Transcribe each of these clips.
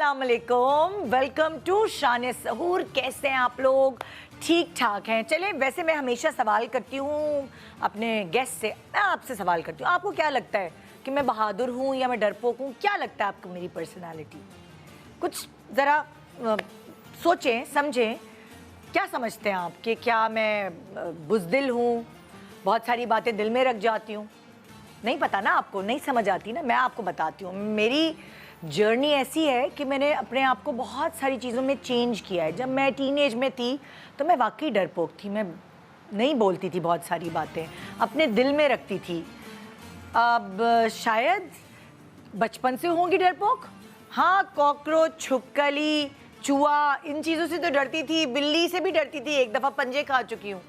अस्सलाम वालेकुम, welcome to शान सहूर। कैसे हैं आप लोग? ठीक ठाक हैं? चलें, वैसे मैं हमेशा सवाल करती हूँ अपने गेस्ट से, मैं आपसे सवाल करती हूँ, आपको क्या लगता है कि मैं बहादुर हूँ या मैं डरपोक हूँ? क्या लगता है आपको मेरी पर्सनालिटी? कुछ ज़रा सोचें समझें, क्या समझते हैं आप कि क्या मैं बुज़दिल हूँ, बहुत सारी बातें दिल में रख जाती हूँ? नहीं पता ना आपको, नहीं समझ आती ना, मैं आपको बताती हूँ। मेरी जर्नी ऐसी है कि मैंने अपने आप को बहुत सारी चीज़ों में चेंज किया है। जब मैं टीनेज में थी तो मैं वाकई डरपोक थी, मैं नहीं बोलती थी, बहुत सारी बातें अपने दिल में रखती थी। अब शायद बचपन से होंगी डरपोक, हाँ, कॉकरोच, छिपकली, चूहा, इन चीज़ों से तो डरती थी, बिल्ली से भी डरती थी, एक दफ़ा पंजे खा चुकी हूँ।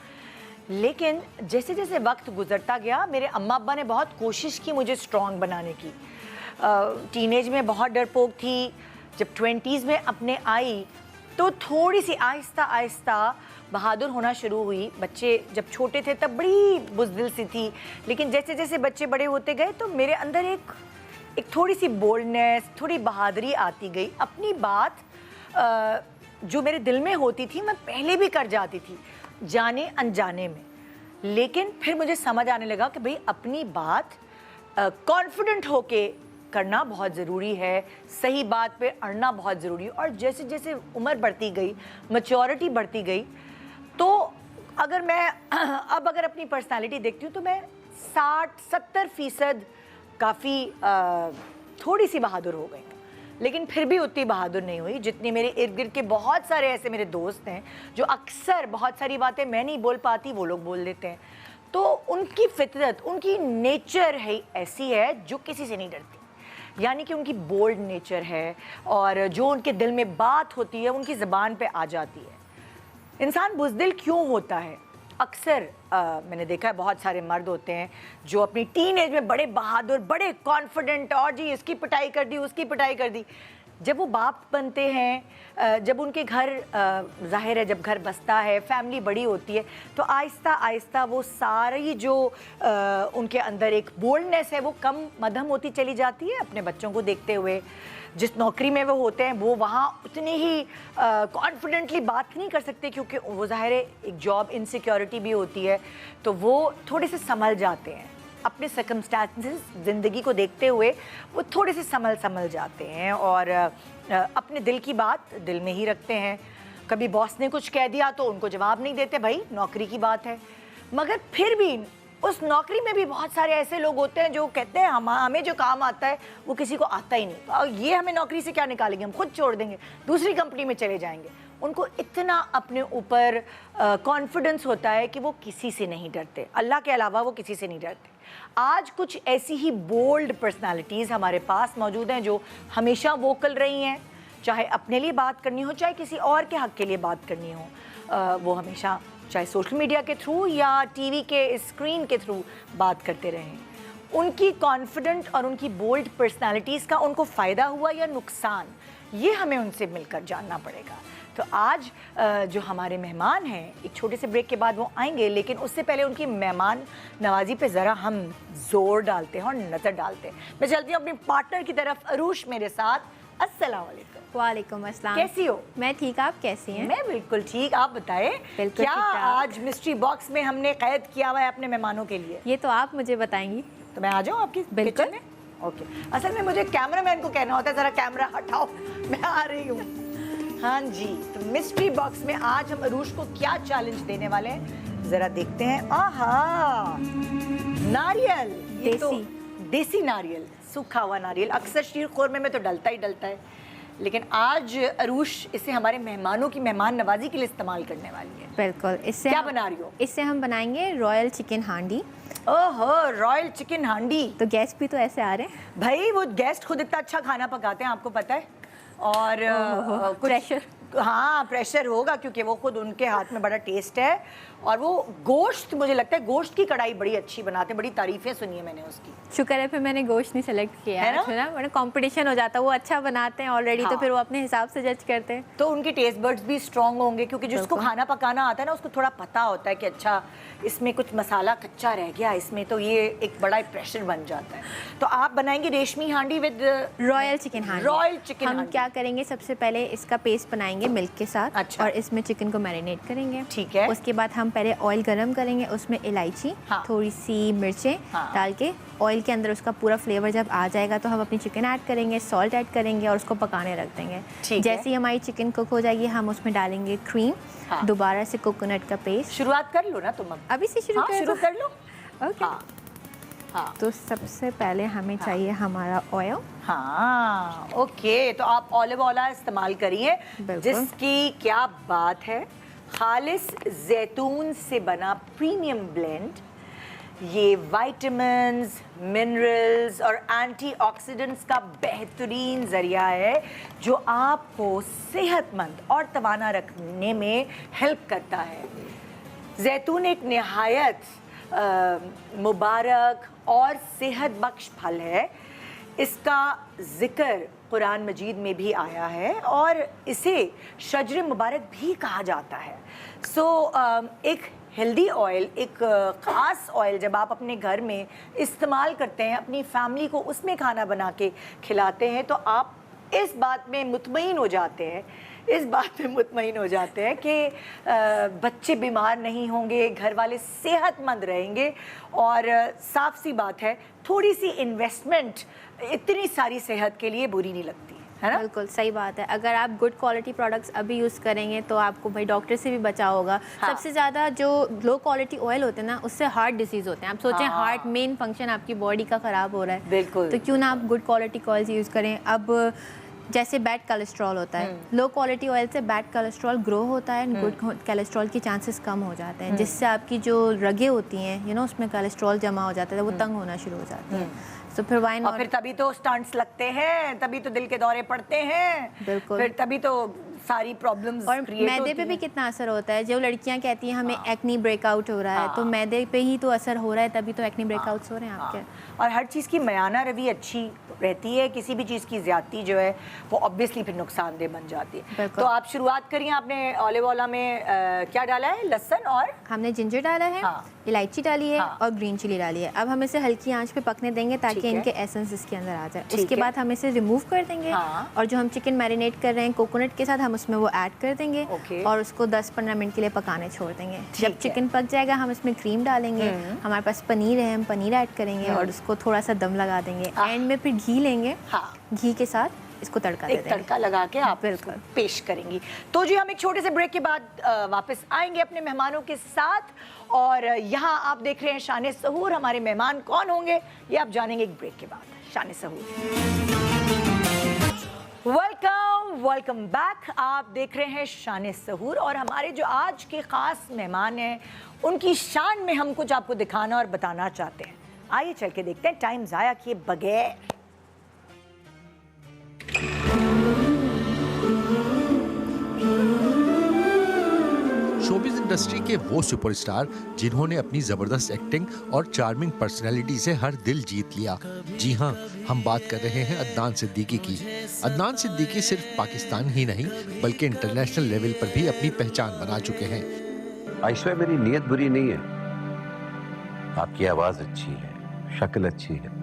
लेकिन जैसे जैसे वक्त गुजरता गया, मेरे अम्मा अब्बा ने बहुत कोशिश की मुझे स्ट्रॉन्ग बनाने की। टीनेज में बहुत डरपोक थी, जब 20s में अपने आई तो थोड़ी सी आहिस्ता आहिस्ता बहादुर होना शुरू हुई। बच्चे जब छोटे थे तब बड़ी बुज़दिल सी थी, लेकिन जैसे जैसे बच्चे बड़े होते गए तो मेरे अंदर एक थोड़ी सी बोल्डनेस, थोड़ी बहादुरी आती गई। अपनी बात जो मेरे दिल में होती थी मैं पहले भी कर जाती थी, जाने अनजाने में। लेकिन फिर मुझे समझ आने लगा कि भाई अपनी बात कॉन्फिडेंट होके करना बहुत ज़रूरी है, सही बात पे अड़ना बहुत ज़रूरी है। और जैसे जैसे उम्र बढ़ती गई, मैच्योरिटी बढ़ती गई, तो अगर मैं अगर अपनी पर्सनालिटी देखती हूँ तो मैं 60-70% काफ़ी थोड़ी सी बहादुर हो गई, लेकिन फिर भी उतनी बहादुर नहीं हुई जितनी मेरे इर्द गिर्द के बहुत सारे ऐसे मेरे दोस्त हैं जो अक्सर बहुत सारी बातें मैं नहीं बोल पाती, वो लोग बोल देते हैं। तो उनकी फितरत, उनकी नेचर है ऐसी है जो किसी से नहीं डरती, यानी कि उनकी बोल्ड नेचर है और जो उनके दिल में बात होती है उनकी ज़बान पे आ जाती है। इंसान बुज़दिल क्यों होता है? अक्सर मैंने देखा है बहुत सारे मर्द होते हैं जो अपनी टीनेज में बड़े बहादुर, बड़े कॉन्फिडेंट, और जी इसकी पिटाई कर दी, उसकी पिटाई कर दी। जब वो बाप बनते हैं, जब उनके घर, ज़ाहिर है जब घर बसता है, फैमिली बड़ी होती है, तो आहिस्ता आहिस्ता वो सारी जो उनके अंदर एक बोल्डनेस है वो कम मध्यम होती चली जाती है। अपने बच्चों को देखते हुए जिस नौकरी में वो होते हैं वो वहाँ उतनी ही कॉन्फिडेंटली बात नहीं कर सकते, क्योंकि वो ज़ाहिर है एक जॉब इनसिक्योरिटी भी होती है, तो वो थोड़े से संभल जाते हैं अपने सर्कमस्टेंसेस, ज़िंदगी को देखते हुए वो थोड़े से संभल जाते हैं और अपने दिल की बात दिल में ही रखते हैं। कभी बॉस ने कुछ कह दिया तो उनको जवाब नहीं देते, भाई नौकरी की बात है। मगर फिर भी उस नौकरी में भी बहुत सारे ऐसे लोग होते हैं जो कहते हैं हमें जो काम आता है वो किसी को आता ही नहीं, और ये हमें नौकरी से क्या निकालेंगे, हम खुद छोड़ देंगे, दूसरी कंपनी में चले जाएंगे। उनको इतना अपने ऊपर कॉन्फिडेंस होता है कि वो किसी से नहीं डरते, अल्लाह के अलावा वो किसी से नहीं डरते। आज कुछ ऐसी ही बोल्ड पर्सनालिटीज़ हमारे पास मौजूद हैं जो हमेशा वोकल रही हैं, चाहे अपने लिए बात करनी हो, चाहे किसी और के हक़ के लिए बात करनी हो। वो हमेशा चाहे सोशल मीडिया के थ्रू या टीवी के स्क्रीन के थ्रू बात करते रहें। उनकी कॉन्फिडेंट और उनकी बोल्ड पर्सनालिटीज़ का उनको फ़ायदा हुआ या नुकसान, ये हमें उनसे मिलकर जानना पड़ेगा। तो आज जो हमारे मेहमान हैं, एक छोटे से ब्रेक के बाद वो आएंगे, लेकिन उससे पहले उनकी मेहमान नवाजी पे ज़रा हम ज़ोर डालते हैं और नज़र डालते हैं। मैं चलती हूँ अपनी पार्टनर की तरफ, अरूश मेरे साथ। अस्सलाम वालेकुम। वालेकुम अस्सलाम। कैसी हो? मैं ठीक, आप कैसी हैं? मैं बिल्कुल ठीक, आप बताएं क्या आज मिस्ट्री बॉक्स में हमने कैद किया हुआ है अपने मेहमानों के लिए? ये तो आप मुझे बताएंगी। तो मैं आ जाऊँ आपकी किचन में? ओके। असल में मुझे कैमरामैन को कहना होता है ज़रा कैमरा हटाओ, मैं आ रही हूँ। हाँ जी, तो मिस्ट्री बॉक्स में आज हम अरूश को क्या चैलेंज देने वाले हैं ज़रा देखते हैं। आहा, नारियल, ये तो देसी नारियल, सूखा हुआ नारियल। अक्सर शीर खोरमे में तो डलता ही डलता है, लेकिन आज अरूश इसे हमारे मेहमानों की मेहमान नवाजी के लिए इस्तेमाल करने वाली है। बिल्कुल। इससे क्या बना रही हो? इससे हम बनाएंगे रॉयल चिकन हांडी। ओहो, रॉयल चिकन हांडी। तो गेस्ट भी तो ऐसे आ रहे हैं भाई, वो गेस्ट खुद इतना अच्छा खाना पकाते हैं, आपको पता है। और प्रेशर हाँ प्रेशर होगा क्योंकि वो खुद उनके हाथ में बड़ा टेस्ट है और वो गोश्त, मुझे लगता है गोश्त की कढ़ाई बड़ी अच्छी बनाते हैं, बड़ी तारीफें सुनी है मैंने उसकी। शुक्र है फिर मैंने गोश्त नहीं सेलेक्ट किया है ना? मैंने कंपटीशन हो जाता, वो अच्छा बनाते हैं ऑलरेडी हाँ। तो फिर वो अपने हिसाब से जज करते हैं। तो उनके टेस्ट बर्ड्स भी स्ट्रांग होंगे क्योंकि जिसको खाना पकाना आता है ना उसको थोड़ा पता होता है कि अच्छा इसमें कुछ मसाला कच्चा रह गया इसमें, तो ये एक बड़ा प्रेशर बन जाता है। तो आप बनाएंगे रेशमी हांडी विद रॉयल चिकन हांडी। रॉयल चिकन हम हांडी। क्या करेंगे, सबसे पहले इसका पेस्ट बनाएंगे मिल्क के साथ। अच्छा। और इसमें चिकन को मैरिनेट करेंगे। ठीक है। उसके बाद हम पहले ऑयल गरम करेंगे, उसमें इलायची, हाँ। थोड़ी सी मिर्चें हाँ। डाल के ऑयल के अंदर उसका पूरा फ्लेवर जब आ जाएगा तो हम अपनी चिकन ऐड करेंगे, सॉल्ट ऐड करेंगे और उसको पकाने रख देंगे। ठीक है। जैसे ही हमारी चिकन कुक हो जाएगी हम उसमें डालेंगे क्रीम, हाँ। दोबारा से कोकोनट का पेस्ट। शुरुआत कर लो ना तुम अब। अभी से शुरू हाँ, शुरू कर लो। ओके। हाँ हाँ तो सबसे पहले हमें चाहिए हमारा ऑयल। हाँ ओके, तो आप ऑलिव ऑयल इस्तेमाल करिए बिल्कुल। जिसकी क्या बात है, खालिस जैतून से बना प्रीमियम ब्लेंड, ये विटामिन्स, मिनरल्स और एंटीऑक्सीडेंट्स का बेहतरीन ज़रिया है जो आपको सेहतमंद और तवाना रखने में हेल्प करता है। जैतून एक निहायत मुबारक और सेहत बख्श फल है। इसका जिक्र कुरान मजीद में भी आया है और इसे शजर मुबारक भी कहा जाता है। सो एक हेल्दी ऑयल, एक ख़ास ऑयल जब आप अपने घर में इस्तेमाल करते हैं, अपनी फैमिली को उसमें खाना बना के खिलाते हैं, तो आप इस बात में मुतमईन हो जाते हैं, इस बात में मुतमईन हो जाते हैं कि बच्चे बीमार नहीं होंगे, घर वाले सेहतमंद रहेंगे। और साफ सी बात है, थोड़ी सी इन्वेस्टमेंट इतनी सारी सेहत के लिए बुरी नहीं लगती है ना। बिल्कुल सही बात है। अगर आप गुड क्वालिटी प्रोडक्ट्स अभी यूज़ करेंगे तो आपको भाई डॉक्टर से भी बचाव होगा। हाँ। सबसे ज़्यादा जो लो क्वालिटी ऑयल होते हैं ना, उससे हार्ट डिसीज़ होते हैं। आप सोचें हाँ। हार्ट मेन फंक्शन आपकी बॉडी का ख़राब हो रहा है, बिल्कुल। तो क्यों ना आप गुड क्वालिटी ऑयल्स यूज़ करें। अब जैसे बैड कोलेस्ट्रॉल होता है, लो क्वालिटी ऑयल से बैड कोलेस्ट्रॉल ग्रो होता है, गुड कोलेस्ट्रॉल के चांसेस कम हो जाते हैं, जिससे आपकी जो रगें होती हैं उसमें कोलेस्ट्रॉल जमा हो जाता है, वो तंग होना शुरू हो जाती हैं। तो फिर वाइन और फिर तभी तो स्टंट्स लगते हैं, तभी तो दिल के दौरे पड़ते हैं, बिल्कुल। फिर तभी तो सारी प्रॉब्लम्स और क्रिएट मैदे पे भी कितना असर होता है। जो लड़कियां कहती हैं हमें एक्नी ब्रेकआउट हो रहा है, तो मैदे पे ही तो असर हो रहा है, तभी तो एक्नी ब्रेकआउट्स हो रहे हैं आपके। और हर चीज़ की मयाना रवि अच्छी रहती है, किसी भी चीज़ की ज़्यादती जो है वो ऑब्वियसली फिर नुकसानदेह बन जाती है। बिल्कुल। तो आप शुरुआत करिए। आपने ऑलिव ऑयल में क्या डाला है? लहसुन और हमने जिंजर डाला है, हाँ। इलायची डाली है हाँ। और ग्रीन चिली डाली है। अब हम इसे हल्की आंच पे पकने देंगे ठीक ताकि है। इनके एसेंस इसके अंदर आ जाए। ठीक उसके है। बाद हम इसे रिमूव कर देंगे। हाँ। और जो हम चिकन मैरिनेट कर रहे हैं कोकोनट के साथ, हम उसमें वो ऐड कर देंगे ओके। और उसको 10-15 मिनट के लिए पकाने छोड़ देंगे। ठीक जब है। चिकन पक जाएगा हम इसमें क्रीम डालेंगे। हमारे पास पनीर है, हम पनीर ऐड करेंगे और उसको थोड़ा सा दम लगा देंगे। एंड में फिर घी लेंगे, हाँ, घी के साथ इसको तड़का दे एक देंगे। तड़का लगा के आप बिल्कुल। इसको पेश करेंगी। तो जी हम एक छोटे से ब्रेक के बाद वापस आएंगे अपने मेहमानों के साथ। और यहाँ आप देख रहे हैं शान सहूर। हमारे मेहमान कौन होंगे ये आप जानेंगे एक ब्रेक के बाद। शान सहूर, वेलकम बैक। आप देख रहे हैं शान सहूर और हमारे जो आज के ख़ास मेहमान हैं उनकी शान में हम कुछ आपको दिखाना और बताना चाहते हैं। आइए चल के देखते हैं टाइम ज़ाया किए बगैर। शोबिज इंडस्ट्री के वो सुपरस्टार जिन्होंने अपनी जबरदस्त एक्टिंग और चार्मिंग पर्सनैलिटी से हर दिल जीत लिया। जी हाँ, हम बात कर रहे हैं अदनान सिद्दीकी की। अदनान सिद्दीकी सिर्फ पाकिस्तान ही नहीं बल्कि इंटरनेशनल लेवल पर भी अपनी पहचान बना चुके हैं। आयशा, मेरी नीयत बुरी नहीं है, आपकी आवाज अच्छी है, शक्ल अच्छी है,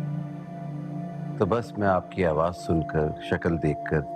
तो बस मैं आपकी आवाज सुनकर, शक्ल देखकर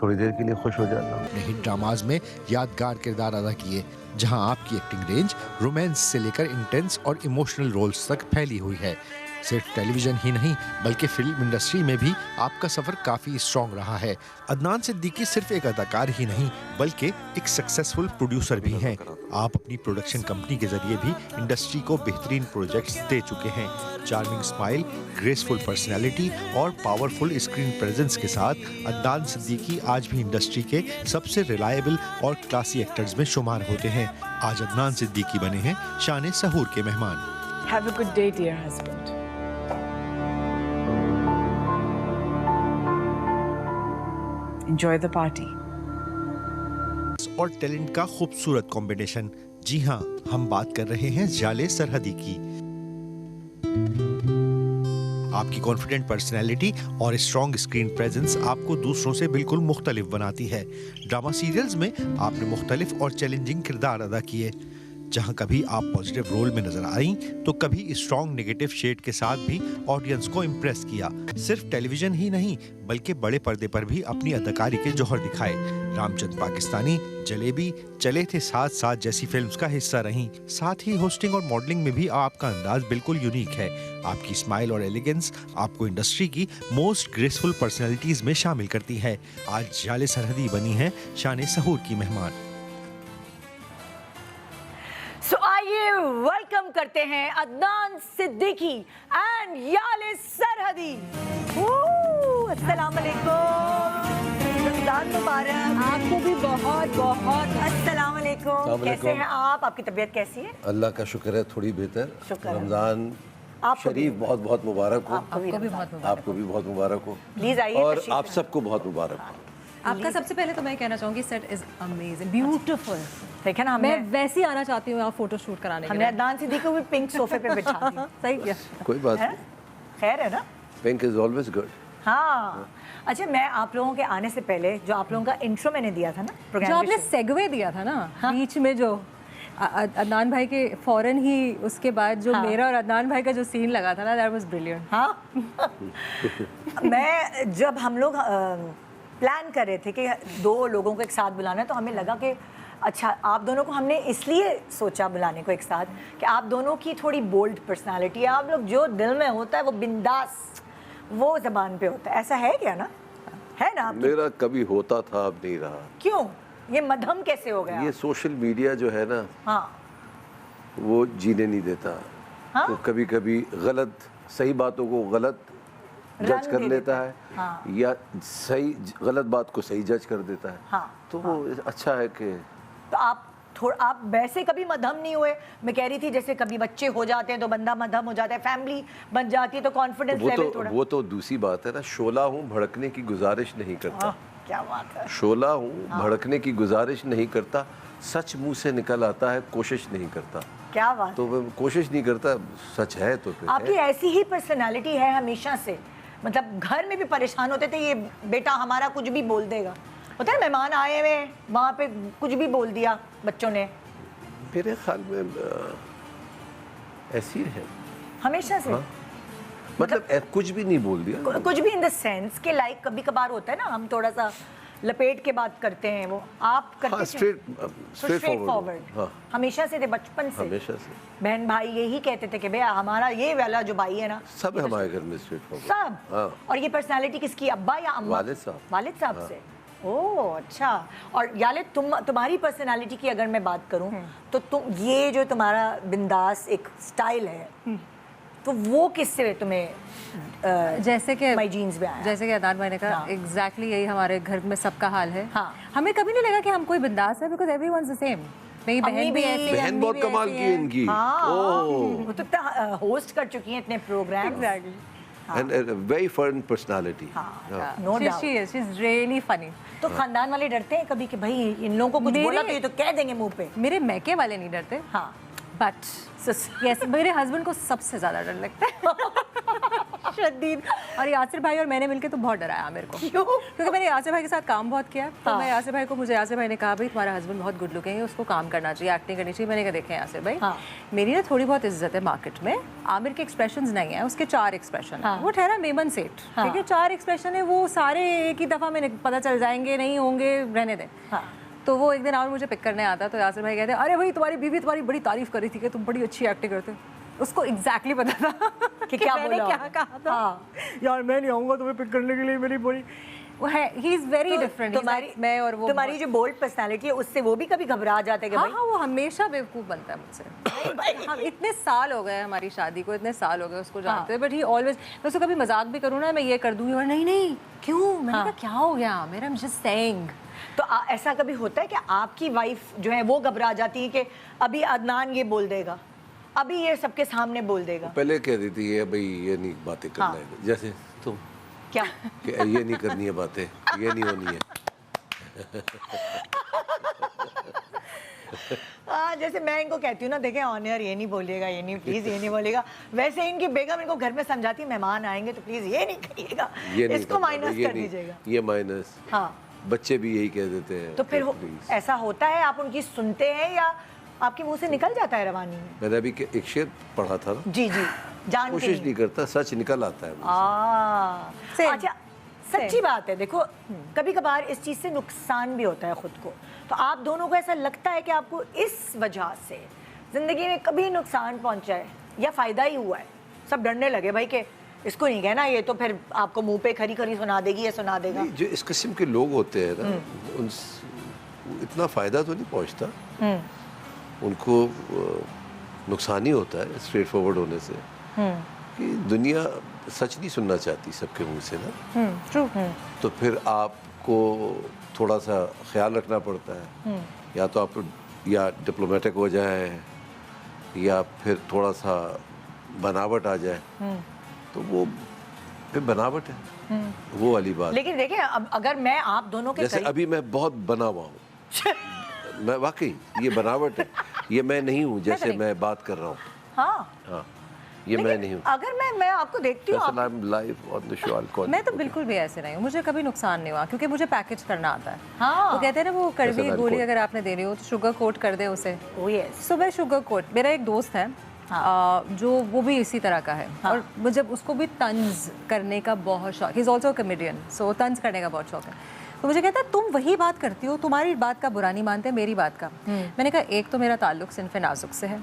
थोड़ी देर के लिए खुश हो जाता हूँ। अपने हिट ड्रामाज में यादगार किरदार अदा किए, जहां आपकी एक्टिंग रेंज रोमांस से लेकर इंटेंस और इमोशनल रोल्स तक फैली हुई है। सिर्फ टेलीविजन ही नहीं बल्कि फिल्म इंडस्ट्री में भी आपका सफर काफी स्ट्रॉन्ग रहा है। अदनान सिद्दीकी सिर्फ एक अदाकार ही नहीं बल्कि एक सक्सेसफुल प्रोड्यूसर भी हैं। आप अपनी प्रोडक्शन कंपनी के जरिए भी इंडस्ट्री को बेहतरीन प्रोजेक्ट्स दे चुके हैं। चार्मिंग स्माइल, ग्रेसफुल पर्सनैलिटी और पावरफुल स्क्रीन प्रेजेंस के साथ अदनान सिद्दीकी आज भी इंडस्ट्री के सबसे रिलायबल और क्लासी एक्टर्स में शुमार होते हैं। आज अदनान सिद्दीकी बने हैं शान सहूर के मेहमान। Have a good day, dear husband. Enjoy the party. और टैलेंट का खूबसूरत कॉम्बिनेशन। जी हाँ, हम बात कर रहे हैं जाले सरहदी की। आपकी कॉन्फिडेंट पर्सनैलिटी और स्ट्रॉन्ग स्क्रीन प्रेजेंस आपको दूसरों से बिल्कुल मुख्तलिफ बनाती है। ड्रामा सीरियल्स में आपने मुख्तलिफ और चैलेंजिंग किरदार अदा किए, जहां कभी आप पॉजिटिव रोल में नजर आई तो कभी स्ट्रॉन्ग नेगेटिव शेड के साथ भी ऑडियंस को इम्प्रेस किया। सिर्फ टेलीविजन ही नहीं बल्कि बड़े पर्दे पर भी अपनी अदाकारी के जौहर दिखाए। रामचंद पाकिस्तानी, जलेबी, चले थे साथ साथ जैसी फिल्म्स का हिस्सा रहीं। साथ ही होस्टिंग और मॉडलिंग में भी आपका अंदाज बिल्कुल यूनिक है। आपकी स्माइल और एलिगेंस आपको इंडस्ट्री की मोस्ट ग्रेसफुल पर्सनैलिटीज में शामिल करती है। आज जाले सरहदी बनी है शान सहूर की मेहमान। सो आइए वेलकम करते हैं अदनान सिद्दीकी एंड याले सरहदी। अस्सलाम वालेकुम, रमजान मुबारक। आपको भी बहुत बहुत अस्सलाम वालेकुम। कैसे हैं आप? आपकी तबीयत कैसी है? अल्लाह का शुक्र है, थोड़ी बेहतर। शुक्र है। रमजान आपको भी। शरीफ बहुत बहुत मुबारक हो। आपको भी बहुत मुबारक। आपको भी बहुत मुबारक हो। प्लीज आइए, और तशरीफ आप लाइए। सबको बहुत मुबारक हो। आपका सबसे पहले तो मैं कहना चाहूँगी सेट इज अमेजिंग, ब्यूटीफुल। देखे ना, मैं हमने वैसे ही आना चाहती हूँ आप फोटो शूट कराने के हमने लिए। अदनान सिद्दीकी को भी पिंक सोफे पे बिठा दिया। सही किया। कोई बात है? नहीं, खैर है ना? Pink is always good. हाँ। अच्छा, मैं आप लोगों के आने से पहले जो आप लोगों का इंट्रो मैंने दिया था ना जो प्रोग्राम आपने सेगवे दिया था ना बीच में, जो अदनान भाई के फौरन ही उसके बाद जो हाँ। मेरा और अदनान भाई का जो सीन लगा था ना, दैट वाज ब्रिलियंट। हाँ। मैं जब हम लोग प्लान कर रहे थे कि दो लोगों को एक साथ बुलाना है, तो हमें लगा कि अच्छा, आप दोनों को हमने इसलिए सोचा बुलाने को एक साथ कि आप दोनों की थोड़ी बोल्ड पर्सनालिटी है। आप लोग जो दिल में होता है वो बिंदास, वो जबान पे होता है। ऐसा है क्या ना? है ना आपकी? मेरा कभी होता था, अब नहीं रहा। क्यों? ये मध्यम कैसे हो गया? ये सोशल मीडिया जो है ना, हाँ वो जीने नहीं देता। हाँ? तो कभी कभी गलत सही बातों को गलत जज रंग कर दे लेता देता है, हाँ। या सही गलत बात को सही जज कर देता है। हाँ, तो वो अच्छा है कि तो आप वैसे कभी मध्यम नहीं हुए? मैं कह रही थी जैसे कभी बच्चे हो जाते हैं तो बंदा मध्यम हो जाता है, फैमिली बन जाती है तो कॉन्फिडेंस लेवल थोड़ा। वो तो दूसरी बात है ना। शोला हूँ, भड़कने की गुजारिश नहीं करता। क्या बात है। शोला हूँ, भड़कने की गुजारिश नहीं करता। सच मुंह से निकल आता है, कोशिश नहीं करता। क्या बात तो मैं कोशिश नहीं करता, सच है तो फिर आपकी है। ऐसी ही पर्सनालिटी है हमेशा से। मतलब घर में भी परेशान होते थे, ये बेटा हमारा कुछ भी बोल देगा। होता है मेहमान आए हुए वहाँ पे कुछ भी बोल दिया बच्चों ने। मेरे ख्याल में ऐसी है हमेशा से। हाँ। मतलब कुछ भी नहीं बोल दिया। कुछ भी इन द सेंस के लाइक कभी कभार होता है ना, हम थोड़ा सा लपेट के बात करते हैं, वो आप करते हाँ, थे? Straight forward. हाँ, हमेशा से थे, बचपन से। हमेशा से। बहन भाई यही कहते थे कि भैया हमारा ये वाला जो भाई है ना, सब हमारे घर में स्ट्रेट फॉरवर्ड। सब। हाँ। और ये पर्सनालिटी किसकी? अब्बा या अम्मा? वालिद साहब। वालिद साहब से। ओह अच्छा। और याले तुम्हारी पर्सनालिटी की अगर मैं बात करूं तो तुम ये जो तुम्हारा बिंदास एक स्टाइल है, तो वो किससे तुम्हें जैसे कि माय जीन्स में आया? जैसे कि अदनान भाई ने कहा, हाँ। एग्जैक्टली यही हमारे घर में सबका हाल है। हाँ। हमें कभी नहीं लगा कि हम कोई बिंदास है, बिकॉज एवरीवनस द सेम। मेरी अम्मी बहन भी भी- ऐसी है, बहन अम्मी बहुत भी कमाल ऐसी की है। है इनकी। हाँ, ओह, वो तो होस्ट कर चुकी हैं इतने program. And very fun personality. No doubt. She is really funny. तो खानदान वाले डरते हैं कभी कि भाई इन लोगों को कुछ मेरे- बोला तो ये तो कह देंगे मुंह पे? मेरे मैके वाले नहीं डरते, हाँ। बट यस, मेरे हस्बैंड को सबसे ज़्यादा डर लगता है। शदीद। और यासिर भाई और मैंने मिलके तो बहुत डराया मेरे को, क्यों? क्योंकि मैंने यासिर भाई के साथ काम बहुत किया। तो हाँ। मैं यासिर भाई को, मुझे यासिर भाई ने कहा भाई तुम्हारा हस्बैंड बहुत गुड लुकिंग है, उसको काम करना चाहिए, एक्टिंग करनी चाहिए। मैंने कहा देखें यासिर भाई, हाँ। मेरी ना थोड़ी बहुत इज्जत है मार्केट में। आमिर के एक्सप्रेशंस नहीं है, उसके 4 एक्सप्रेशन हाँ। है। वो ठहरा मेमन सेठ, हाँ। ठीक है, 4 एक्सप्रेशन है, वो सारे एक ही दफ़ा में पता चल जाएंगे, नहीं होंगे, रहने दें। हाँ। तो वो एक दिन और मुझे पिक करने आता, तो यासिर भाई कहते अरे भाई तुम्हारी बीवी तुम्हारी बड़ी तारीफ कर रही थी कि तुम बड़ी अच्छी एक्टिंग करते हो। उसको एग्जैक्टली पता था कि क्या मैंने बोला क्या होगा। कहा था। हाँ। यार मैं नहीं आऊँगा तुम्हें पिक करने के लिए, मेरी बड़ी वो है, ही इज़ वेरी डिफरेंट। तुम्हारी मैं और वो तुम्हारी जो बोल्ड पर्सनालिटी है उससे वो भी कभी घबरा जाते हैं कि हाँ भाई हाँ, वो हमेशा बेवकूफ़ बनता है मुझसे। हम इतने साल हो गए हमारी शादी को, इतने साल हो गए उसको जानते हैं, बट ही ऑलवेज, मैं उसको कभी मजाक भी करूँ ना, मैं ये कर दूँगी और नहीं नहीं क्यों, मैंने कहा क्या हो गया मेरा, आई एम जस्ट सेइंग। तो ऐसा कभी होता है कि आपकी वाइफ जो है वो घबरा जाती है कि अभी अदनान ये बोल देगा, अभी ये सबके सामने बोल देगा? पहले कह देती है भाई ये नहीं बातें करना हाँ। है, जैसे तुम क्या? कि ये नहीं करनी है बातें, ये नहीं होनी है। हाँ, जैसे मैं इनको कहती हूँ ना, देखें ऑनर ये नहीं बोलिएगा, ये नहीं प्लीज, ये नहीं बोलेगा, वैसे इनकी बेगम इनको घर में समझाती है मेहमान आएंगे तो प्लीज ये नहीं कहिएगा, ये नहीं इसको करना, माइनस ये कर नहीं, दीजिएगा। ये माइनस। हाँ, बच्चे भी यही कह देते हैं। तो फिर प्लीज। ऐसा होता है, आप उनकी सुनते हैं या आपके मुंह से निकल जाता है रवानी में? मैंने अभी एक शेर पढ़ा था ना, जी जी, जान कोशिश नहीं करता, सच निकल आता है मुझसे। Same. अच्छा, सच्ची बात है। देखो, कभी कभार इस चीज़ से नुकसान भी होता है खुद को, तो आप दोनों को ऐसा लगता है कि आपको इस वजह से ज़िंदगी में कभी नुकसान पहुंचा है या फ़ायदा ही हुआ है? सब डरने लगे भाई कि इसको नहीं कहना, ये तो फिर आपको मुंह पे खरी खरी सुना देगी या सुना देगा। नहीं, जो इस किस्म के लोग होते हैं ना, उन इतना फ़ायदा तो नहीं पहुंचता, उनको नुकसान ही होता है स्ट्रेट फॉरवर्ड होने से, कि दुनिया सच नहीं सुनना चाहती सबके मुंह से ना। ट्रू। तो फिर आपको थोड़ा सा ख्याल रखना पड़ता है, या तो आप या डिप्लोमेटिक हो जाए या फिर थोड़ा सा बनावट आ जाए, तो वो फिर बनावट है, वो वाली बात। लेकिन देखिए, अब अगर मैं आप दोनों के जैसे करीब- अभी मैं बहुत बना हुआ हूँ, मैं वाकई, ये बनावट है, ये मैं नहीं हूँ जैसे मैं बात कर रहा हूँ। हाँ, हाँ, ये मैं नहीं हूँ। अगर मैं आपको देखती हूँ, I am live on the show, I call. मैं तो बिल्कुल भी ऐसे नहीं हूँ, मुझे कभी नुकसान नहीं हुआ क्योंकि मुझे पैकेज करना आता है। हाँ। वो कहते हैं ना, वो कड़वी I'll गोली quote. अगर आपने देनी हो तो शुगर कोट कर दे उसे। oh yes, सुबह शुगर कोट। मेरा एक दोस्त है जो वो भी इसी तरह का है, और मुझे उसको भी तंज करने का बहुत शौक, ही इज़ ऑल्सो कमेडियन, सो तंज करने का बहुत शौक है। तो मुझे कहता है तुम वही बात करती हो, तुम्हारी बात का बुरा नहीं मानते, मेरी बात का। मैंने कहा एक तो मेरा ताल्लुक सिन्फ नाजुक से है,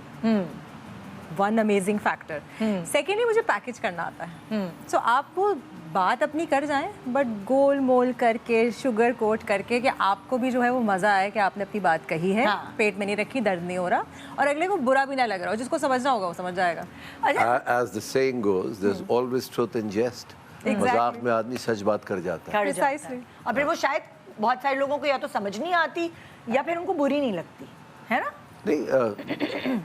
वन अमेजिंग फैक्टर। सेकेंडली मुझे पैकेज करना आता है। सो आप वो बात अपनी कर जाएं, बट गोल मोल करके, शुगर कोट करके, कि आपको भी जो है वो मज़ा आए कि आपने अपनी बात कही है, हाँ। पेट में नहीं रखी, दर्द नहीं हो रहा, और अगले को बुरा भी ना लग रहा हो। जिसको समझना होगा वो समझ जाएगा। As the saying goes, there's always truth in jest. मजाक में आदमी सच बात कर जाता है। कर जाता है। Precisely. और फिर वो शायद बहुत सारे लोगों को या तो समझ नहीं आती या फिर उनको बुरी नहीं लगती, है ना? नहीं,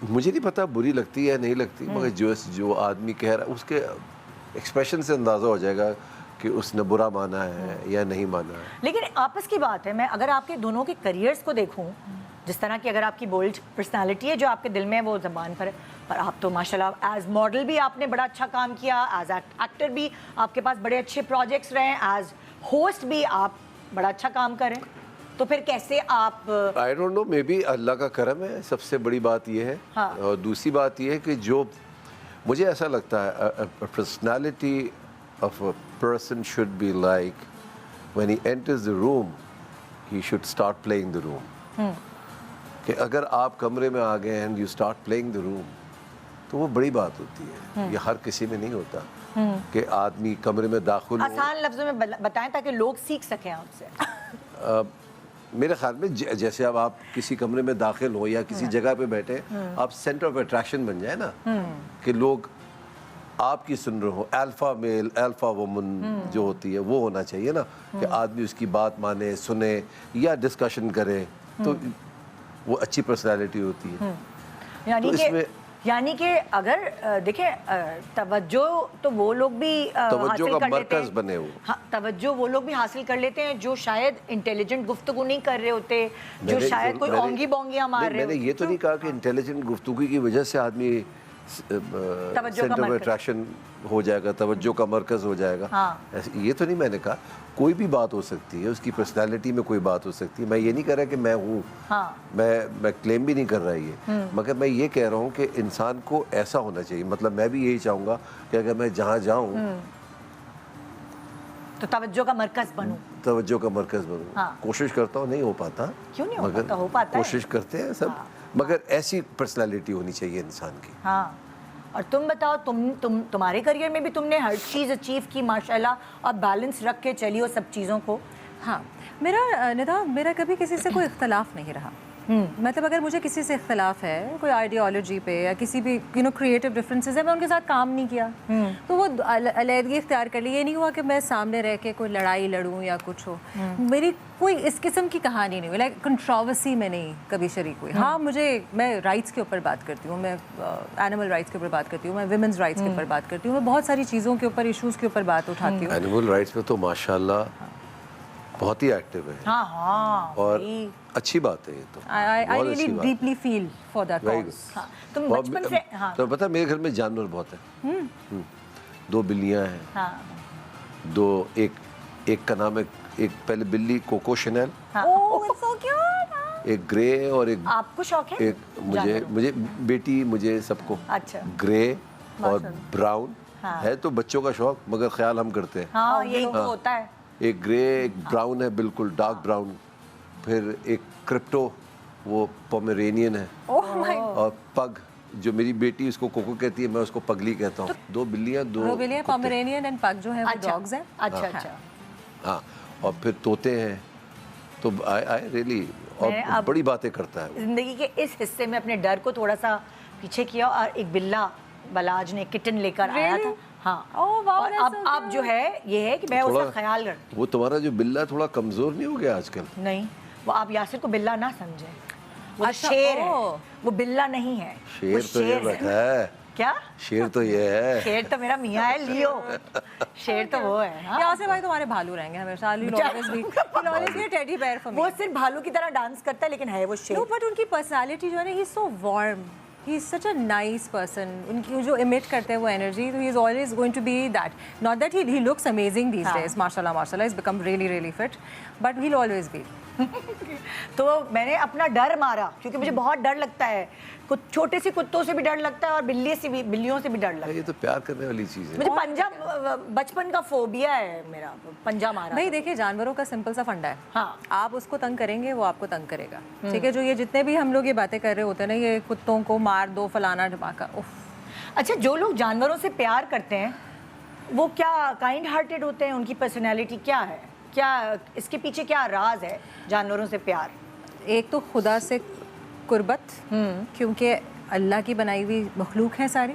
मुझे नहीं पता बुरी लगती है या नहीं लगती, मगर जो आदमी कह रहा है उसके एक्सप्रेशन से अंदाज़ा हो जाएगा कि उसने बुरा माना है या नहीं माना है। लेकिन आपस की बात है, मैं अगर आपके दोनों के करियर्स को देखूं, जिस तरह की अगर आपकी बोल्ड पर्सनालिटी है, जो आपके दिल में है वो ज़बान पर है, पर आप तो माशाल्लाह एज मॉडल भी आपने बड़ा अच्छा काम किया, एज एक्टर भी आपके पास बड़े अच्छे प्रोजेक्ट्स रहे, एज होस्ट भी आप बड़ा अच्छा काम करें, तो फिर कैसे आप I don't know, maybe Allah का करम है, सबसे बड़ी बात यह है। हाँ। और दूसरी बात यह है कि जो मुझे ऐसा लगता है, personality of a person should be like when he enters the room he should start playing the room. कि अगर आप कमरे में आ गए and you start playing the room, तो वो बड़ी बात होती है। ये हर किसी में नहीं होता कि आदमी कमरे में दाखिल हो। आसान लफ्जों में बताएं ताकि लोग सीख सकें आपसे। मेरे ख्याल में जैसे अब आप किसी कमरे में दाखिल हो या किसी जगह पे बैठे, आप सेंटर ऑफ अट्रैक्शन बन जाए ना, कि लोग आपकी सुन रहे हो। अल्फा मेल अल्फा वुमन जो होती है वो होना चाहिए ना, कि आदमी उसकी बात माने, सुने या डिस्कशन करे, तो वो अच्छी पर्सनालिटी होती है। यानी तो कि इसमें यानी कि अगर देखें, तवज्जो तो वो लोग भी तवज्जो हासिल का कर लेते मरकज हैं। बने वो। हाँ, तवज्जो वो लोग भी हासिल कर लेते हैं जो शायद इंटेलिजेंट गुफ्तगू नहीं कर रहे होते, जो मैंने- शायद कोई मैंने- ओंगी बोंगियां मार नहीं, रहे मैंने होते। ये तो नहीं कहा कि इंटेलिजेंट गुफ्तगू की वजह से आदमी तवज्जो का सेंटर ऑफ मरकज। अट्रैक्शन हो जाएगा, तवज्जो का मरकज हो जाएगा। हाँ। ये तो नहीं मैंने कहा। कोई भी बात हो सकती है, उसकी पर्सनालिटी में कोई बात हो सकती है। मैं ये नहीं कह रहा कि मैं हूँ, हाँ। मैं क्लेम भी नहीं कर रहा ये, मगर मैं ये कह रहा हूँ कि इंसान को ऐसा होना चाहिए। मतलब मैं भी यही चाहूँगा कि अगर मैं जहाँ जाऊँ तो तवज्जो का मरकज बनूं। तवज्जो का मरकज बनूँ। हाँ। कोशिश करता हूँ, नहीं हो पाता। क्यों नहीं हो मगर पाता? हो पाता है। कोशिश करते हैं सब। मगर ऐसी पर्सनालिटी होनी चाहिए इंसान की। हाँ, और तुम बताओ, तुम्हारे करियर में भी तुमने हर चीज़ अचीव की माशाल्लाह, और बैलेंस रख के चली हो सब चीज़ों को। हाँ, मेरा कभी किसी से कोई इख्तलाफ नहीं रहा। मतलब अगर मुझे किसी से इख्तलाफ है, कोई आइडियोलॉजी पे या किसी भी क्रिएटिव डिफरेंसेस है, मैं उनके साथ काम नहीं किया, तो वो अलहदगी इख्तियार कर ली। ये नहीं हुआ कि मैं सामने रह के कोई लड़ाई लड़ूं या कुछ हो। मेरी कोई इस किस्म की कहानी नहीं हुई, लाइक कंट्रोवर्सी में नहीं कभी शरीक हुई। हाँ, मैं राइट्स के ऊपर बात करती हूँ, मैं एनिमल राइट्स के ऊपर बात करती हूँ, मैं विमेंस राइट्स के ऊपर बात करती हूँ, मैं बहुत सारी चीज़ों के ऊपर, इशूज़ के ऊपर बात उठाती हूँ। एनिमल राइट्स में तो माशाल्लाह बहुत ही एक्टिव है हाँ हाँ और वही। अच्छी बात है ये तो। आई बहुत रियली अच्छी बात। Deeply feel for that Very cause. good। हाँ, तुम और बचपन से हाँ तो पता है मेरे घर में जानवर बहुत है। 2 बिल्लियां हैं, हाँ 2 एक का नाम है, एक पहले बिल्ली Coco Chanel, oh it's so cute. एक ग्रे और एक आपको शौक है एक जानवरों? मुझे बेटी मुझे सबको अच्छा ग्रे और ब्राउन हाँ। है तो बच्चों का शौक मगर ख्याल हम करते हैं। हाँ यही तो होता है। एक ग्रे एक ब्राउन है बिल्कुल डार्क ब्राउन, फिर एक क्रिप्टो वो पोमेरेनियन है, ओह माय और पग जो मेरी बेटी उसको कोको कहती है मैं उसको पगली कहता हूँ। 2 बिल्लियाँ 2 रोबिलिया कुत्ते। पोमेरेनियन एंड पग जो है वो अच्छा डॉग्स हैं। अच्छा अच्छा। हाँ और फिर तोते हैं तो आई रियली और मैं अब- बड़ी बातें करता है वो। जिंदगी के इस हिस्से में अपने डर को थोड़ा सा पीछे किया और एक बिल्ला बलाज ने किटन लेकर आया था। Really? हाँ Oh, wow, और that's so अब जो है ये है कि मैं थोड़ा- उसका ख्याल रखती वो तुम्हारा जो बिल्ला थोड़ा कमजोर नहीं हो गया आजकल? हूँ। नहीं वो आप यासिर को बिल्ला ना समझें, वो अच्छा, शेर है, ओह। वो बिल्ला नहीं है। शेर वो तो ये बैठा है, क्या शेर तो ये है। शेर तो मेरा मियाँ है लियो, शेर तो वो है। हाँ? यहाँ से भाई तुम्हारे भालू रहेंगे हमेशा। He'll always be a teddy bear for me. वो सिर्फ भालू की तरह डांस करता है लेकिन है वो शेर। No, but उनकी पर्सनालिटी जो है ना, he so warm, he is such a nice person. उनकी जो इमिट करते हैं वो एनर्जी, तो he is always going to be that. Not that he looks amazing these days, माशाल्लाह माशाल्लाह, is become really really fit, but he will always be. तो मैंने अपना डर मारा क्योंकि मुझे बहुत डर लगता है, कुछ छोटे से कुत्तों से भी डर लगता है और बिल्लियों से भी डर लगता है। ये तो प्यार करने वाली चीज है। मुझे पंजा बचपन का फोबिया है मेरा, पंजा मारा। भाई देखिए, जानवरों का सिंपल सा फंडा है, हाँ। आप उसको तंग करेंगे वो आपको तंग करेगा। ठीक है, जो ये जितने भी हम लोग ये बातें कर रहे होते हैं ना, ये कुत्तों को मार दो फलाना ढमाका, उफ। अच्छा जो लोग जानवरों से प्यार करते हैं वो क्या काइंड हार्टेड होते हैं? उनकी पर्सनैलिटी क्या है? क्या इसके पीछे क्या राज है जानवरों से प्यार? एक तो खुदा से कुर्बत, क्योंकि अल्लाह की बनाई हुई मखलूक है सारी।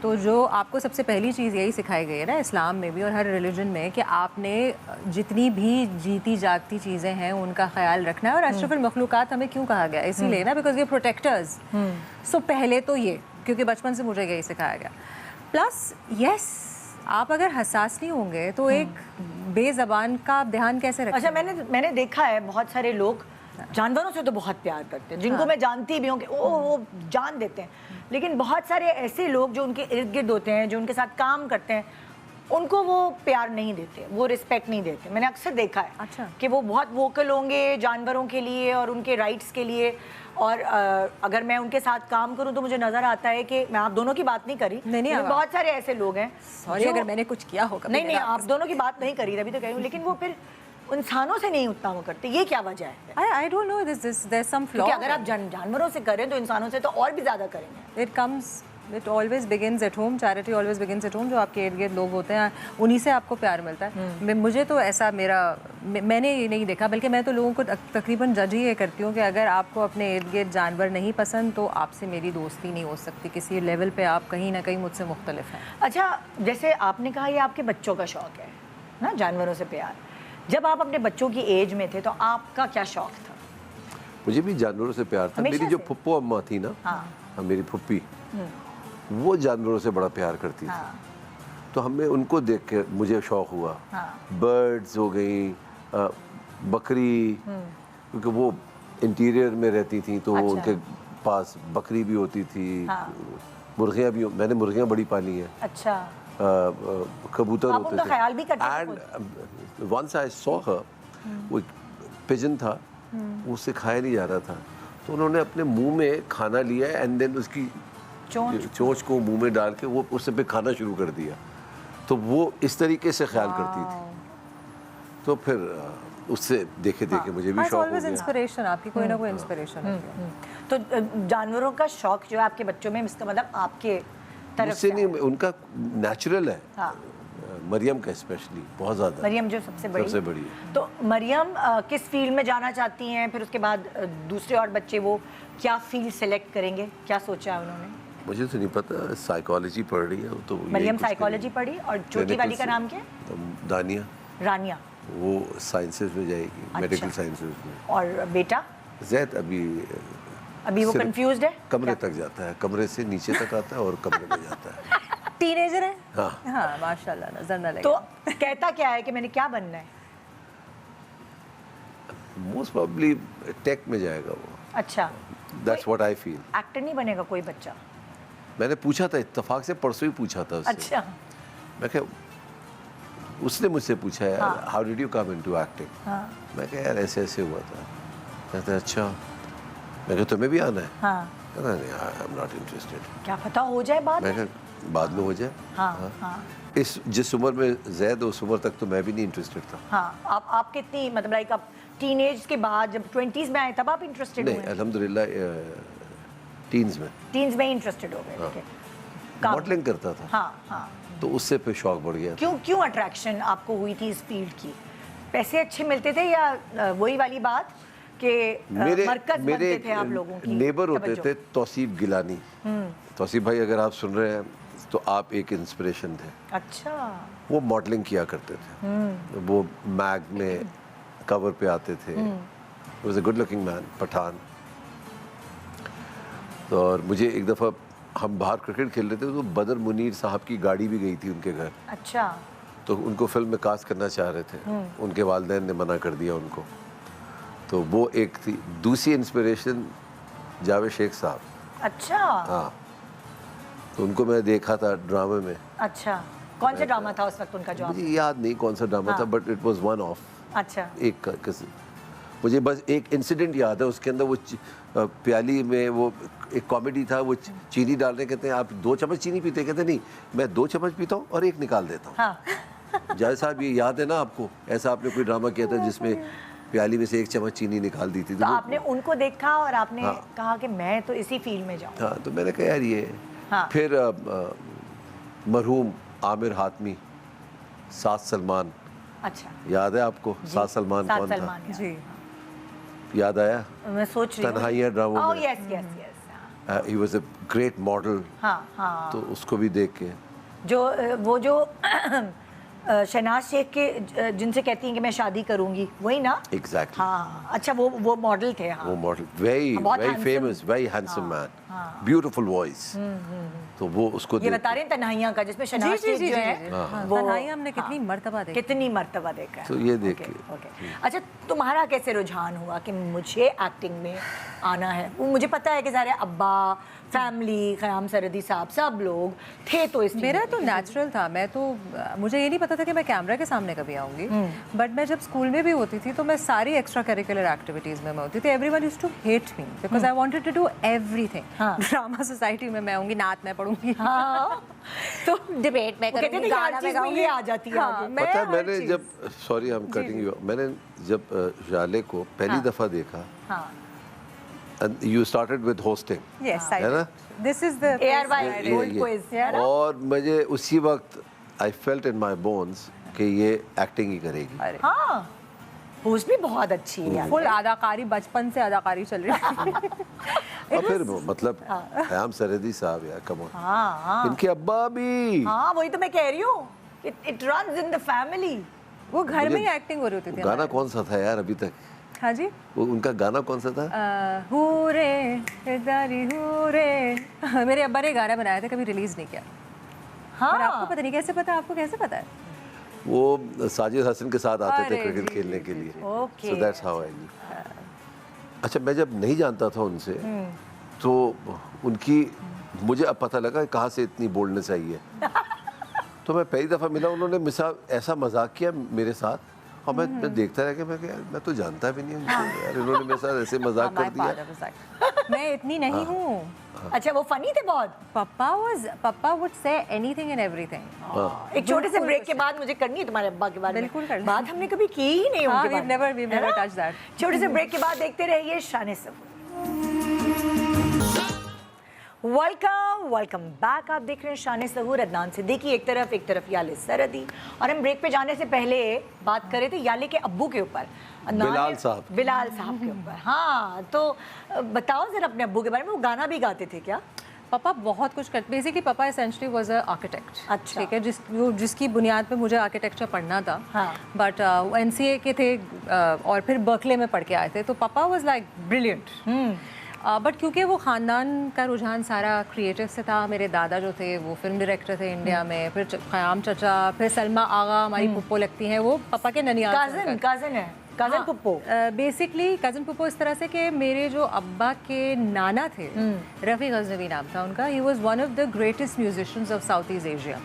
तो जो आपको सबसे पहली चीज़ यही सिखाई गई है ना इस्लाम में भी और हर रिलीजन में, कि आपने जितनी भी जीती जागती चीज़ें हैं उनका ख्याल रखना है। और अशरफुल मखलूकात हमें क्यों कहा गया? इसीलिए ना, बिकॉज ये प्रोटेक्टर्स। सो पहले तो ये, क्योंकि बचपन से मुझे यही सिखाया गया। प्लस यस, आप अगर हसास नहीं होंगे तो एक बेज़बान का आप ध्यान कैसे रखेंगे? अच्छा मैंने देखा है बहुत सारे लोग जानवरों से तो बहुत प्यार करते हैं, जिनको मैं जानती भी हूँ कि वो जान देते हैं, लेकिन बहुत सारे ऐसे लोग जो उनके इर्द गिर्द होते हैं, जो उनके साथ काम करते हैं, उनको वो प्यार नहीं देते, वो रिस्पेक्ट नहीं देते। मैंने अक्सर देखा है अच्छा। कि वो बहुत वोकल होंगे जानवरों के लिए और उनके राइट्स के लिए, और अगर मैं उनके साथ काम करूं तो मुझे नजर आता है कि मैं आप दोनों की बात नहीं करी, नहीं, लेकिन आप- बहुत सारे ऐसे लोग हैं। सॉरी जो- अगर मैंने कुछ किया होगा। नहीं आप दोनों की बात नहीं करी, तभी तो कह रही हूँ, लेकिन वो फिर इंसानों से नहीं उतना वो करते। ये क्या वजह है? I don't know, there's some flaw. क्योंकि अगर आप जानवरों से करें तो इंसानों से तो और भी ज्यादा करेंगे। It always begins at home. Charity always begins at home. जो आपके इर्द गिर्द लोग होते हैं उन्हीं से आपको प्यार मिलता है। मुझे तो ऐसा मैंने ये नहीं देखा, बल्कि मैं तो लोगों को तकरीबन जज ही ये करती हूँ कि अगर आपको अपने इर्द गिर्द जानवर नहीं पसंद तो आपसे मेरी दोस्ती नहीं हो सकती। किसी लेवल पे आप कहीं ना कहीं मुझसे मुख्तलिफ हैं। अच्छा जैसे आपने कहा ये आपके बच्चों का शौक है ना जानवरों से प्यार, जब आप अपने बच्चों की एज में थे तो आपका क्या शौक था? मुझे भी जानवरों से प्यार था। हमेशा मेरी जो से? फुप्पो अम्मा थी ना, हाँ। मेरी फुप्पी, वो जानवरों से बड़ा प्यार करती थी। हाँ। तो हमें उनको देख के मुझे शौक हुआ। हाँ। बर्ड्स हो गई, बकरी, क्योंकि वो इंटीरियर में रहती थी तो अच्छा। उनके पास बकरी भी होती थी। हाँ। मुर्गियाँ भी, मैंने मुर्गियाँ बड़ी पाली हैं। अच्छा कबूतर आप होते उनका थे। ख्याल भी करते थे and once I saw her, वो एक पिजन था, उससे खाया नहीं जा रहा था, तो उन्होंने अपने मुंह में खाना लिया एंड देन उसकी चोंच को मुंह में डाल के वो उससे पे खाना शुरू कर दिया। तो वो इस तरीके से ख्याल करती थी। तो फिर उससे देखे देखे मुझे भी शौक हो गया। इंस्पिरेशन, आपकी कोई ना कोई इंस्पिरेशन है। तो जानवरों का शौक जो है आपके बच्चों में, इसका मतलब आपके तरफ मुझसे से नहीं, उनका नेचुरल है। हाँ। मरियम का स्पेशली बहुत ज़्यादा। मरियम जो सबसे बड़ी है। तो मरियम किस फील्ड में जाना चाहती हैं, फिर उसके बाद दूसरे और बच्चे वो क्या फील्ड सेलेक्ट करेंगे, क्या सोचा है उन्होंने? मुझे तो नहीं पता, साइकोलॉजी पढ़ रही है वो तो। मरियम साइकोलॉजी पढ़ी, और छोटी वाली का नाम क्या है? दानिया। रानिया। वो साइंसेज में जाएगी, मेडिकल साइंसेज में। और बेटा? जैद अभी वो कंफ्यूज्ड है, कमरे तक जाता है, कमरे से नीचे तक आता है और कमरे में जाता है। टीनेजर है। हाँ हाँ माशाल्लाह, नजर न लगे। तो कहता क्या है कि मैंने क्या बनना है? मोस्ट प्रॉब्ली टेक में जाएगा वो। अच्छा, that's what I feel. Actor नहीं बनेगा कोई बच्चा? मैंने पूछा था, इत्तेफाक से परसों ही पूछा था उससे। अच्छा। मैं कहा, उसने मुझसे पूछा यार, हाँ। How did you come into acting? हाँ मैं कहा यार ऐसे ऐसे हुआ था। कहता अच्छा, मैं कहा तुम्हें भी आना है? हाँ, कहता नहीं, आई एम नॉट इंटरेस्टेड। क्या पता हो जाए बाद मैं में। कहा बाद में हो जाए। हाँ हाँ इस जिस उम्र में जैद, उस उम्र तक तो मैं भी नहीं इंटरेस्टेड था। हाँ। आप कितनी, मतलब लाइक आप टीनेज के बाद जब 20s में आए तब आप इंटरेस्टेड नहीं, हुए? अल्हम्दुलिल्लाह टीन्स में टीन्स में इंटरेस्टेड हो गए? हाँ। ठीक है। काम- मॉडलिंग करता था, हाँ हाँ। तो उससे फिर शौक बढ़ गया। क्यों अट्रैक्शन आपको हुई थी इस फील्ड की? पैसे अच्छे मिलते थे या वही वाली बात कि मरकज बनते थे आप लोगों की? नेबर होते तवज्जो। थे तौसीफ गिलानी। तौसीफ भाई अगर आप सुन रहे हैं तो आप एक इंस्पिरेशन थे। अच्छा। वो मॉडलिंग किया करते थे, वो मैग में कवर पे आते थे। Was a good looking man, Pathan. तो और मुझे एक दफ़ा हम बाहर क्रिकेट खेल रहे थे तो बदर मुनीर साहब की गाड़ी भी गई थी उनके घर, अच्छा। तो उनको फिल्म में कास्ट करना चाह रहे थे। उनके वालिदैन ने मना कर दिया उनको। तो वो एक थी। दूसरी इंस्पिरेशन जावेद शेख साहब। अच्छा। हाँ, तो उनको मैं देखा था ड्रामे में। अच्छा, कौन सा ड्रामा था उस वक्त उनका जो मुझे याद नहीं कौन सा ड्रामा था, but it was one of. अच्छा। एक मुझे बस एक इंसिडेंट याद है, उसके अंदर वो प्याली में वो एक कॉमेडी था, वो चीनी डाल रहे, कहते हैं आप 2 चम्मच चीनी पीते? कहते नहीं, मैं 2 चम्मच पीता हूँ और 1 निकाल देता हूँ। हाँ। जावेद साहब, ये याद है ना आपको? ऐसा आपने कोई ड्रामा किया था जिसमें प्याली में से 1 चम्मच चीनी निकाल दी थी। तो आपने उनको देखा और आपने हाँ। कहा कि मैं तो इसी फील्ड में जाऊँ। हाँ, तो मैंने कहा यार ये। हाँ। फिर मरहूम आमिर हातमी, साथ सलमान, अच्छा। याद है आपको? साथ सलमान साथ कौन था? सलमान यार। जी। याद आया? मैं सोच रही हूँ। तन्हाइयाँ ड्रामों ओह में। Yes yes yes. He was a great model. हाँ हाँ। तो उसको भी देख के जो वो जो शहनाज शेख के जिनसे कहती हैं कि मैं शादी करूंगी, वही ना? एग्जैक्टली। हाँ। अच्छा, वो मॉडल थे। हाँ। वो मॉडल वेरी बहुत very handsome। Famous, very handsome man, beautiful voice. तो वो उसको ये देख बता रहे हैं तन्हाइयाँ का, जिसमें शहनाज शेख जो है वो तन्हाइयाँ हमने कितनी मर्तबा देखी। कितनी मर्तबा देखा है। तो ये देख ओके, के। ओके। अच्छा, तुम्हारा कैसे रुझान हुआ कि मुझे एक्टिंग में आना है? वो मुझे पता है कि सारे अब्बा, फैमिली, ख़याम सरदी साहब, सब लोग थे तो इस मेरा तो नेचुरल था। मैं तो मुझे ये नहीं पता था कि मैं कैमरा के सामने कभी आऊँगी, बट मैं जब स्कूल में भी होती थी तो मैं सारी एक्स्ट्रा करिकुलर एक्टिविटीज़ में मैं होती थी। Everyone used to hate me because I wanted to do everything. हाँ। ड्रामा सोसाइटी में मैं आऊँगी, नात में पढ़ूंगी, हाँ। तो डिबेट में कहते थे करूँगी, कि हर गाना में चीज़ में गाऊँगी। ये आ जाती है हाँ, आगे। मैं पता है, हर मैंने चीज़। जब, sorry I am cutting you, मैंने जब जाले को पहली दफा देखा, हाँ। You started with hosting, Yes, I है ना? did. This is the ARY ये- गोल्ड ये- क्विज है ना? और मुझे उसी वक्त I felt in my bones कि ये एक्टिंग ही करेगी। अरे हाँ, होस्ट भी बहुत अच्छी है यार। फुल अदाकारी, बचपन से अदाकारी चल रही है। और फिर मतलब ख़याम सरदी साहब यार, कम ऑन, हाँ हाँ इनके अब्बा भी। हाँ, वही तो मैं कह रही हूँ, it runs in the family. वो घर में ही मुझे- एक्टिंग हो रही होती थी गाना हमारे। कौन सा था यार अभी तक? हाँ जी, वो उनका गाना कौन सा था? हूरे दारी हूरे। मेरे अब्बा ने गाना बनाया था, कभी रिलीज नहीं किया। और आपको हाँ, पता नहीं कैसे पता, आपको कैसे पता है? वो साजिद हसन के साथ आते थे अरे क्रिकेट जी, खेलने के लिए। Okay. So that's how I. अच्छा, मैं जब नहीं जानता था उनसे, तो उनकी मुझे अब पता लगा कहाँ से इतनी बोल्डनेस आई है। तो मैं पहली दफ़ा मिला, उन्होंने मिसाल ऐसा मजाक किया मेरे साथ, और मैं देखता रह गया, मैं यार मैं तो जानता भी नहीं उनको, यार इन्होंने मेरे साथ ऐसे मजाक कर दिया। मैं इतनी नहीं हूँ। अच्छा, वो फनी थे बहुत। पप्पा would say anything and everything. एक छोटे से ब्रेक के बाद मुझे करनी है तुम्हारे अब्बा के बारे में। बिल्कुल करनी। बात हमने कभी की ही नहीं हाँ, उनके we've बारे में। never है ना? touched that. छोटे से ब्रेक के बाद देखते रहिए शान सफूर। Welcome back. आप देख रहे हैं शान सहूर, अदनान सिद्दीकी एक तरफ याले सरदी। और हम ब्रेक पे जाने से पहले बात कर रहे थे याले के अब्बू के ऊपर, बिलाल साहब के ऊपर। हाँ, तो बताओ जरा अपने अब्बू के बारे में। वो गाना भी गाते थे क्या? पापा बहुत कुछ करते, बेसिकली पापा एसेंशली वाज अ आर्किटेक्ट। अच्छा। ठीक है, जिसकी बुनियाद पे मुझे आर्किटेक्चर पढ़ना था। हाँ। बट एनसीए के थे और फिर बर्कले में पढ़ के आए थे, तो पापा वाज लाइक ब्रिलियंट। बट क्योंकि वो ख़ानदान का रुझान सारा क्रिएटिव से था, मेरे दादा जो थे वो फिल्म डायरेक्टर थे इंडिया में, फिर ख़याम चचा, फिर सलमा आगा हमारी पुप्पो लगती हैं, वो पापा के ननियाल से कज़न है। कजन पुप्पो। बेसिकली कजन पुप्पो इस तरह से कि मेरे जो अब्बा के नाना थे, रफ़ी गज़नवी नाम था उनका, he was one of the greatest musicians of South East Asia.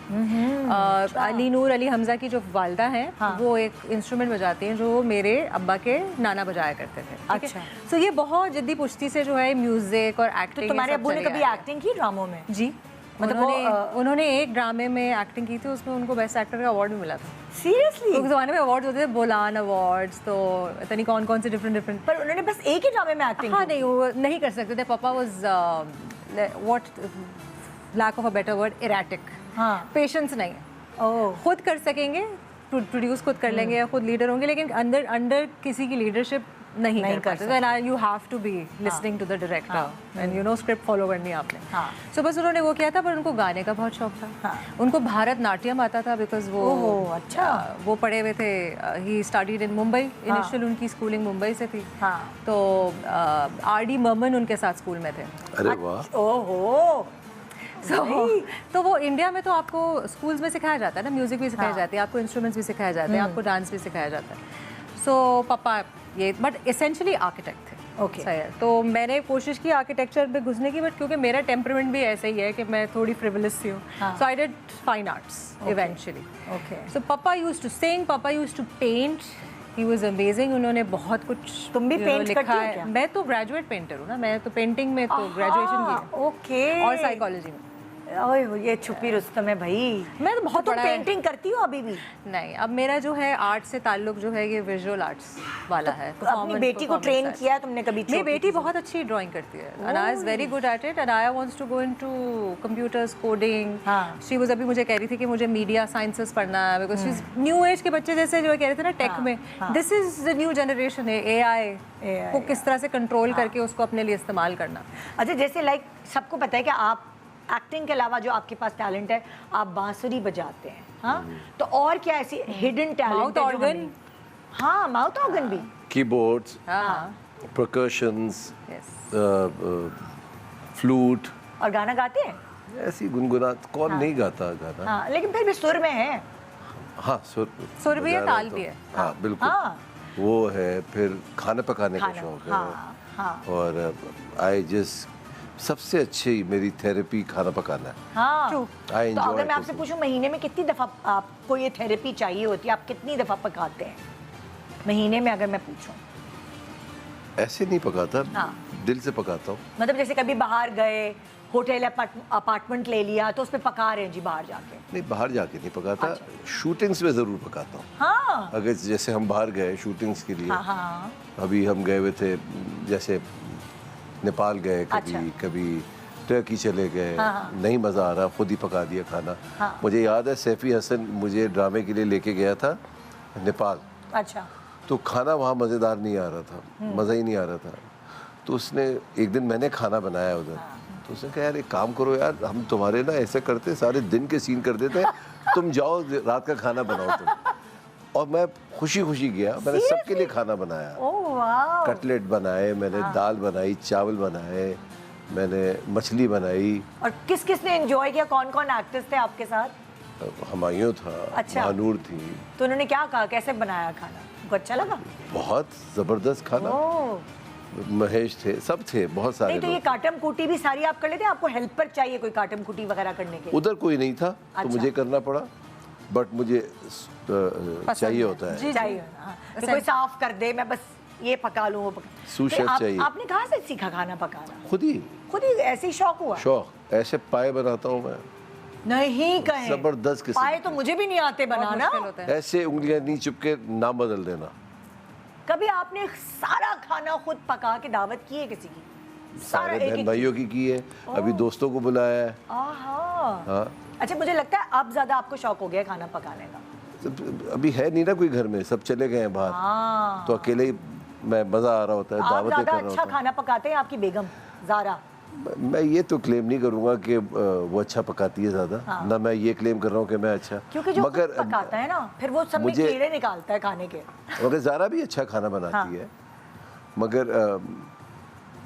Ali Noor Ali Hamza की जो वालदा हैं, वो एक इंस्ट्रूमेंट बजाती हैं जो मेरे अब्बा के नाना बजाया करते थे। अच्छा। सो ये बहुत जिद्दी पुश्ती से जो है म्यूजिक और एक्टिंग। तो तुम्हारे अब्बू ने कभी एक्टिंग की ड्रामों में? जी, मतलब उन्होंने एक ड्रामे में एक्टिंग की थी, उसमें उनको बेस्ट एक्टर का अवार्ड भी मिला था। सीरियसली? उस जमाने में अवार्ड्स होते थे, बोलान अवार्ड्स, तो पता नहीं कौन कौन से डिफरेंट। पर उन्होंने बस एक ही ड्रामे में एक्टिंग हाँ, नहीं वो नहीं कर सकते थे। Papa was what lack of a better word, erratic. हाँ, पेशेंस नहीं है। ओह, खुद कर सकेंगे, प्रोड्यूस खुद कर लेंगे, खुद लीडर होंगे, लेकिन अंडर किसी की लीडरशिप नहीं कर पाते। Then you have to be listening to the director and you know script follow करनी है आपने। सो बस उन्होंने वो किया था, पर उनको गाने का बहुत शौक था। उनको भारतनाट्यम आता था, बिकॉज वो अच्छा, वो पढ़े हुए थे। He studied in Mumbai, initial उनकी स्कूलिंग मुंबई से थी। तो आर.डी. बर्मन उनके साथ स्कूल में थे। अरे वाह। ओहो। तो वो इंडिया में तो आपको स्कूल्स में सिखाया जाता है ना, म्यूजिक भी सिखाई जाती है, आपको इंस्ट्रूमेंट्स भी सिखाए जाते हैं, आपको डांस भी सिखाया जाता है। सो पापा ये, बट एसेंशियली आर्किटेक्ट थे। ओके। सही है। तो मैंने कोशिश की आर्किटेक्चर में घुसने की, बट क्योंकि मेरा टेम्परामेंट भी ऐसा ही है कि मैं थोड़ी फ्रिवलस सी हूँ, so I did fine arts eventually. Okay. So पापा यूज्ड टू सिंग, पापा used to paint, he was amazing. उन्होंने बहुत कुछ तुम भी पेंट करती हो क्या? मैं तो ग्रेजुएट पेंटर हूँ ना, मैं तो पेंटिंग में तो ग्रेजुएशन की है। ओके। और साइकोलॉजी में। ओए ये छुपी रुस्तम है भाई। मैं तो बहुत तो बड़ा पेंटिंग करती हो अभी भी? नहीं, अब मेरा जो है आर्ट से ताल्लुक जो है ये विजुअल आर्ट्स वाला है। तो अपनी बेटी को ट्रेन किया है तुमने कभी? मेरी बेटी बहुत अच्छी ड्राइंग करती है। Anaya is very good at it, Anaya wants to go into computers, coding. She was अभी मुझे कह रही थी कि मुझे मीडिया साइंसेस पढ़ना है, because she is new age के बच्चे जैसे जो कह रहे थे ना टेक में। This is the new generation है, एआई को किस तरह से कंट्रोल करके उसको अपने लिए इस्तेमाल करना। अच्छा, जैसे लाइक सबको पता है कि आप एक्टिंग के अलावा जो आपके पास टैलेंट है, आप बांसुरी बजाते हैं, हाँ? तो और क्या ऐसी हिडन टैलेंट है? Mouth organ. हाँ, माउथ ऑर्गन भी। Keyboards, percussions, flute. और गाना गाते हैं? ऐसी गुनगुना कौन नहीं गाता गाना। हाँ, लेकिन फिर भी सुर में है। हाँ, सुर भी है, बजा ताल रहा भी है। तो। हाँ, बिल्कुल। वो है। फिर खाना पकाने का शौक है। और आई जस्ट सबसे अच्छी मेरी थेरेपी खाना पकाना है। हाँ। तो अगर मैं आपसे cooking। पूछूं महीने में कितनी दफ़ा आपको ये थेरेपी चाहिए होती है, आप कितनी दफ़ा पकाते हैं महीने में, अगर मैं पूछूं? ऐसे नहीं पकाता, दिल से पकाता हूँ। मतलब जैसे कभी बाहर गए, होटल अपार्टमेंट ले लिया, तो उस पे पका रहे हैं जी बाहर जाके? नहीं, बाहर जाके नहीं पकाता। शूटिंग्स में ज़रूर पकाता हूँ। हाँ। अगर जैसे हम बाहर गए शूटिंग्स के लिए, अभी हम गए हुए थे, जैसे नेपाल गए, कभी टर्की चले गए, नहीं मज़ा आ रहा, खुद ही पका दिया खाना। मुझे याद है सैफी हसन मुझे ड्रामे के लिए लेके गया था नेपाल। अच्छा। तो खाना वहाँ मज़ेदार नहीं आ रहा था, मज़ा ही नहीं आ रहा था। तो उसने एक दिन मैंने खाना बनाया उधर, तो उसने कहा यार एक काम करो यार, हम तुम्हारे ना ऐसे करते, सारे दिन के सीन कर देते, तुम जाओ रात का खाना बनाओ तुम। और मैं खुशी खुशी गया, मैंने सबके लिए खाना बनाया। कटलेट बनाए मैंने, दाल बनाई, चावल बनाए मैंने, मछली बनाई। और किस किस ने एंजॉय किया? कौन कौन एक्टर्स थे आपके साथ? हमायूं था। अच्छा। महानूर थी। तो उन्होंने क्या कहा, कैसे बनाया खाना? उनको अच्छा लगा? बहुत ज़बरदस्त खाना। महेश थे, सब थे, बहुत सारे। नहीं तो ये काटम कुटी भी सारी आप कर लेते? आपको हेल्पर चाहिए कोई काटम कुटी वगैरह करने के? उधर कोई नहीं था। तो मुझे करना पड़ा, बट मुझे चाहिए होता है। जी चाहिए। कोई साफ कर दे, मैं बस ये पका लूँ, वो पका। सूश चाहिए। आपने कहाँ से सीखा खाना पकाना? खुद ही ऐसे ही शौक हुआ? शौक। ऐसे पाए बनाता हूँ मैं। नहीं कहे जबरदस्त किस्म। पाए तो मुझे भी नहीं आते बनाना। ऐसे उंगलियां नहीं चिपके, नाम बदल देना। कभी आपने सारा खाना खुद पका के दावत की है किसी की? सारे बहन भाइयों की है, अभी दोस्तों को बुलाया है। हाँ। अच्छा, मुझे लगता है अब ज्यादा आपको शौक हो गया खाना पकाने का। अभी है नहीं ना कोई घर में, सब चले गए हैं बाहर। तो अकेले ही मैं, मजा आ रहा होता है, दावतें कर रहा होता है। अच्छा खाना पकाते हैं आपकी बेगम ज़ारा? मैं ये तो क्लेम नहीं करूंगा कि वो अच्छा पकाती है ज्यादा, ना मैं ये क्लेम कर रहा हूँ कि मैं अच्छा, क्योंकि जो मगर पकाता है ना, फिर वो सब में कीड़े निकालता है खाने के। मगर ज़ारा भी अच्छा खाना बनाती है, मगर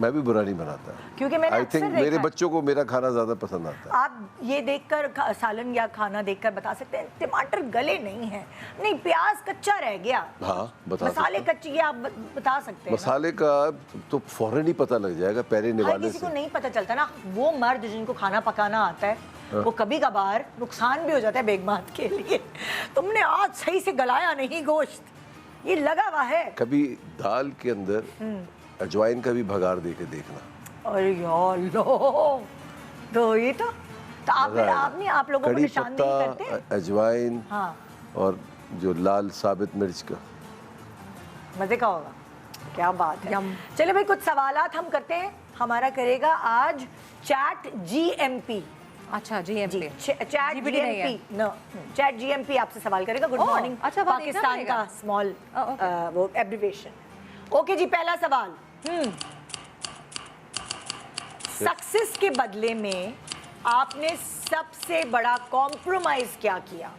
मैं भी बुरा नहीं बनाता। क्योंकि मैंने आई अक्सर थिंक देखा मेरे है। बच्चों को मेरा खाना ज़्यादा पसंद आता है। आप ये देखकर सालन या खाना देखकर बता सकते हैं टमाटर गले नहीं है, नहीं प्याज कच्चा रह गया, हाँ, बता मसाले सकता कच्चे, ये आप बता सकते हैं ना? मसाले का तो फौरन ही पता लग जाएगा पहले हर निवाले किसी को से। नहीं पता चलता ना। वो मर्द जिनको खाना पकाना आता है वो कभी कभार नुकसान भी हो जाता है बेगमात के लिए। तुमने आज सही से गलाया नहीं गोश्त, ये लगा हुआ है। कभी दाल के अंदर अजवाइन का भी भगार दे के देखना, अरे यार लो, तो ये तो आप मजा आएगा। आप लोगों को कड़ी निशानदेही करते पत्ता, हैं? अजवाइन हाँ, और जो लाल साबित मिर्च का। मजे का होगा, क्या बात है। यम। चलिए भाई कुछ सवालात हम करते हैं। हमारा करेगा आज चैट जीएमपी। अच्छा GMP चैट GPT नहीं है। जीएमपी नो, चैट जीएमपी आपसे सवाल करेगा। गुड ओह, मॉर्निंग अच्छा, वहाँ देखना पाकिस्तान पड़ेगा। का स्मॉल ओके। वो एब्रिविएशन। ओके जी, पहला सवाल। सक्सेस के बदले में आपने सबसे बड़ा कॉम्प्रोमाइज क्या किया?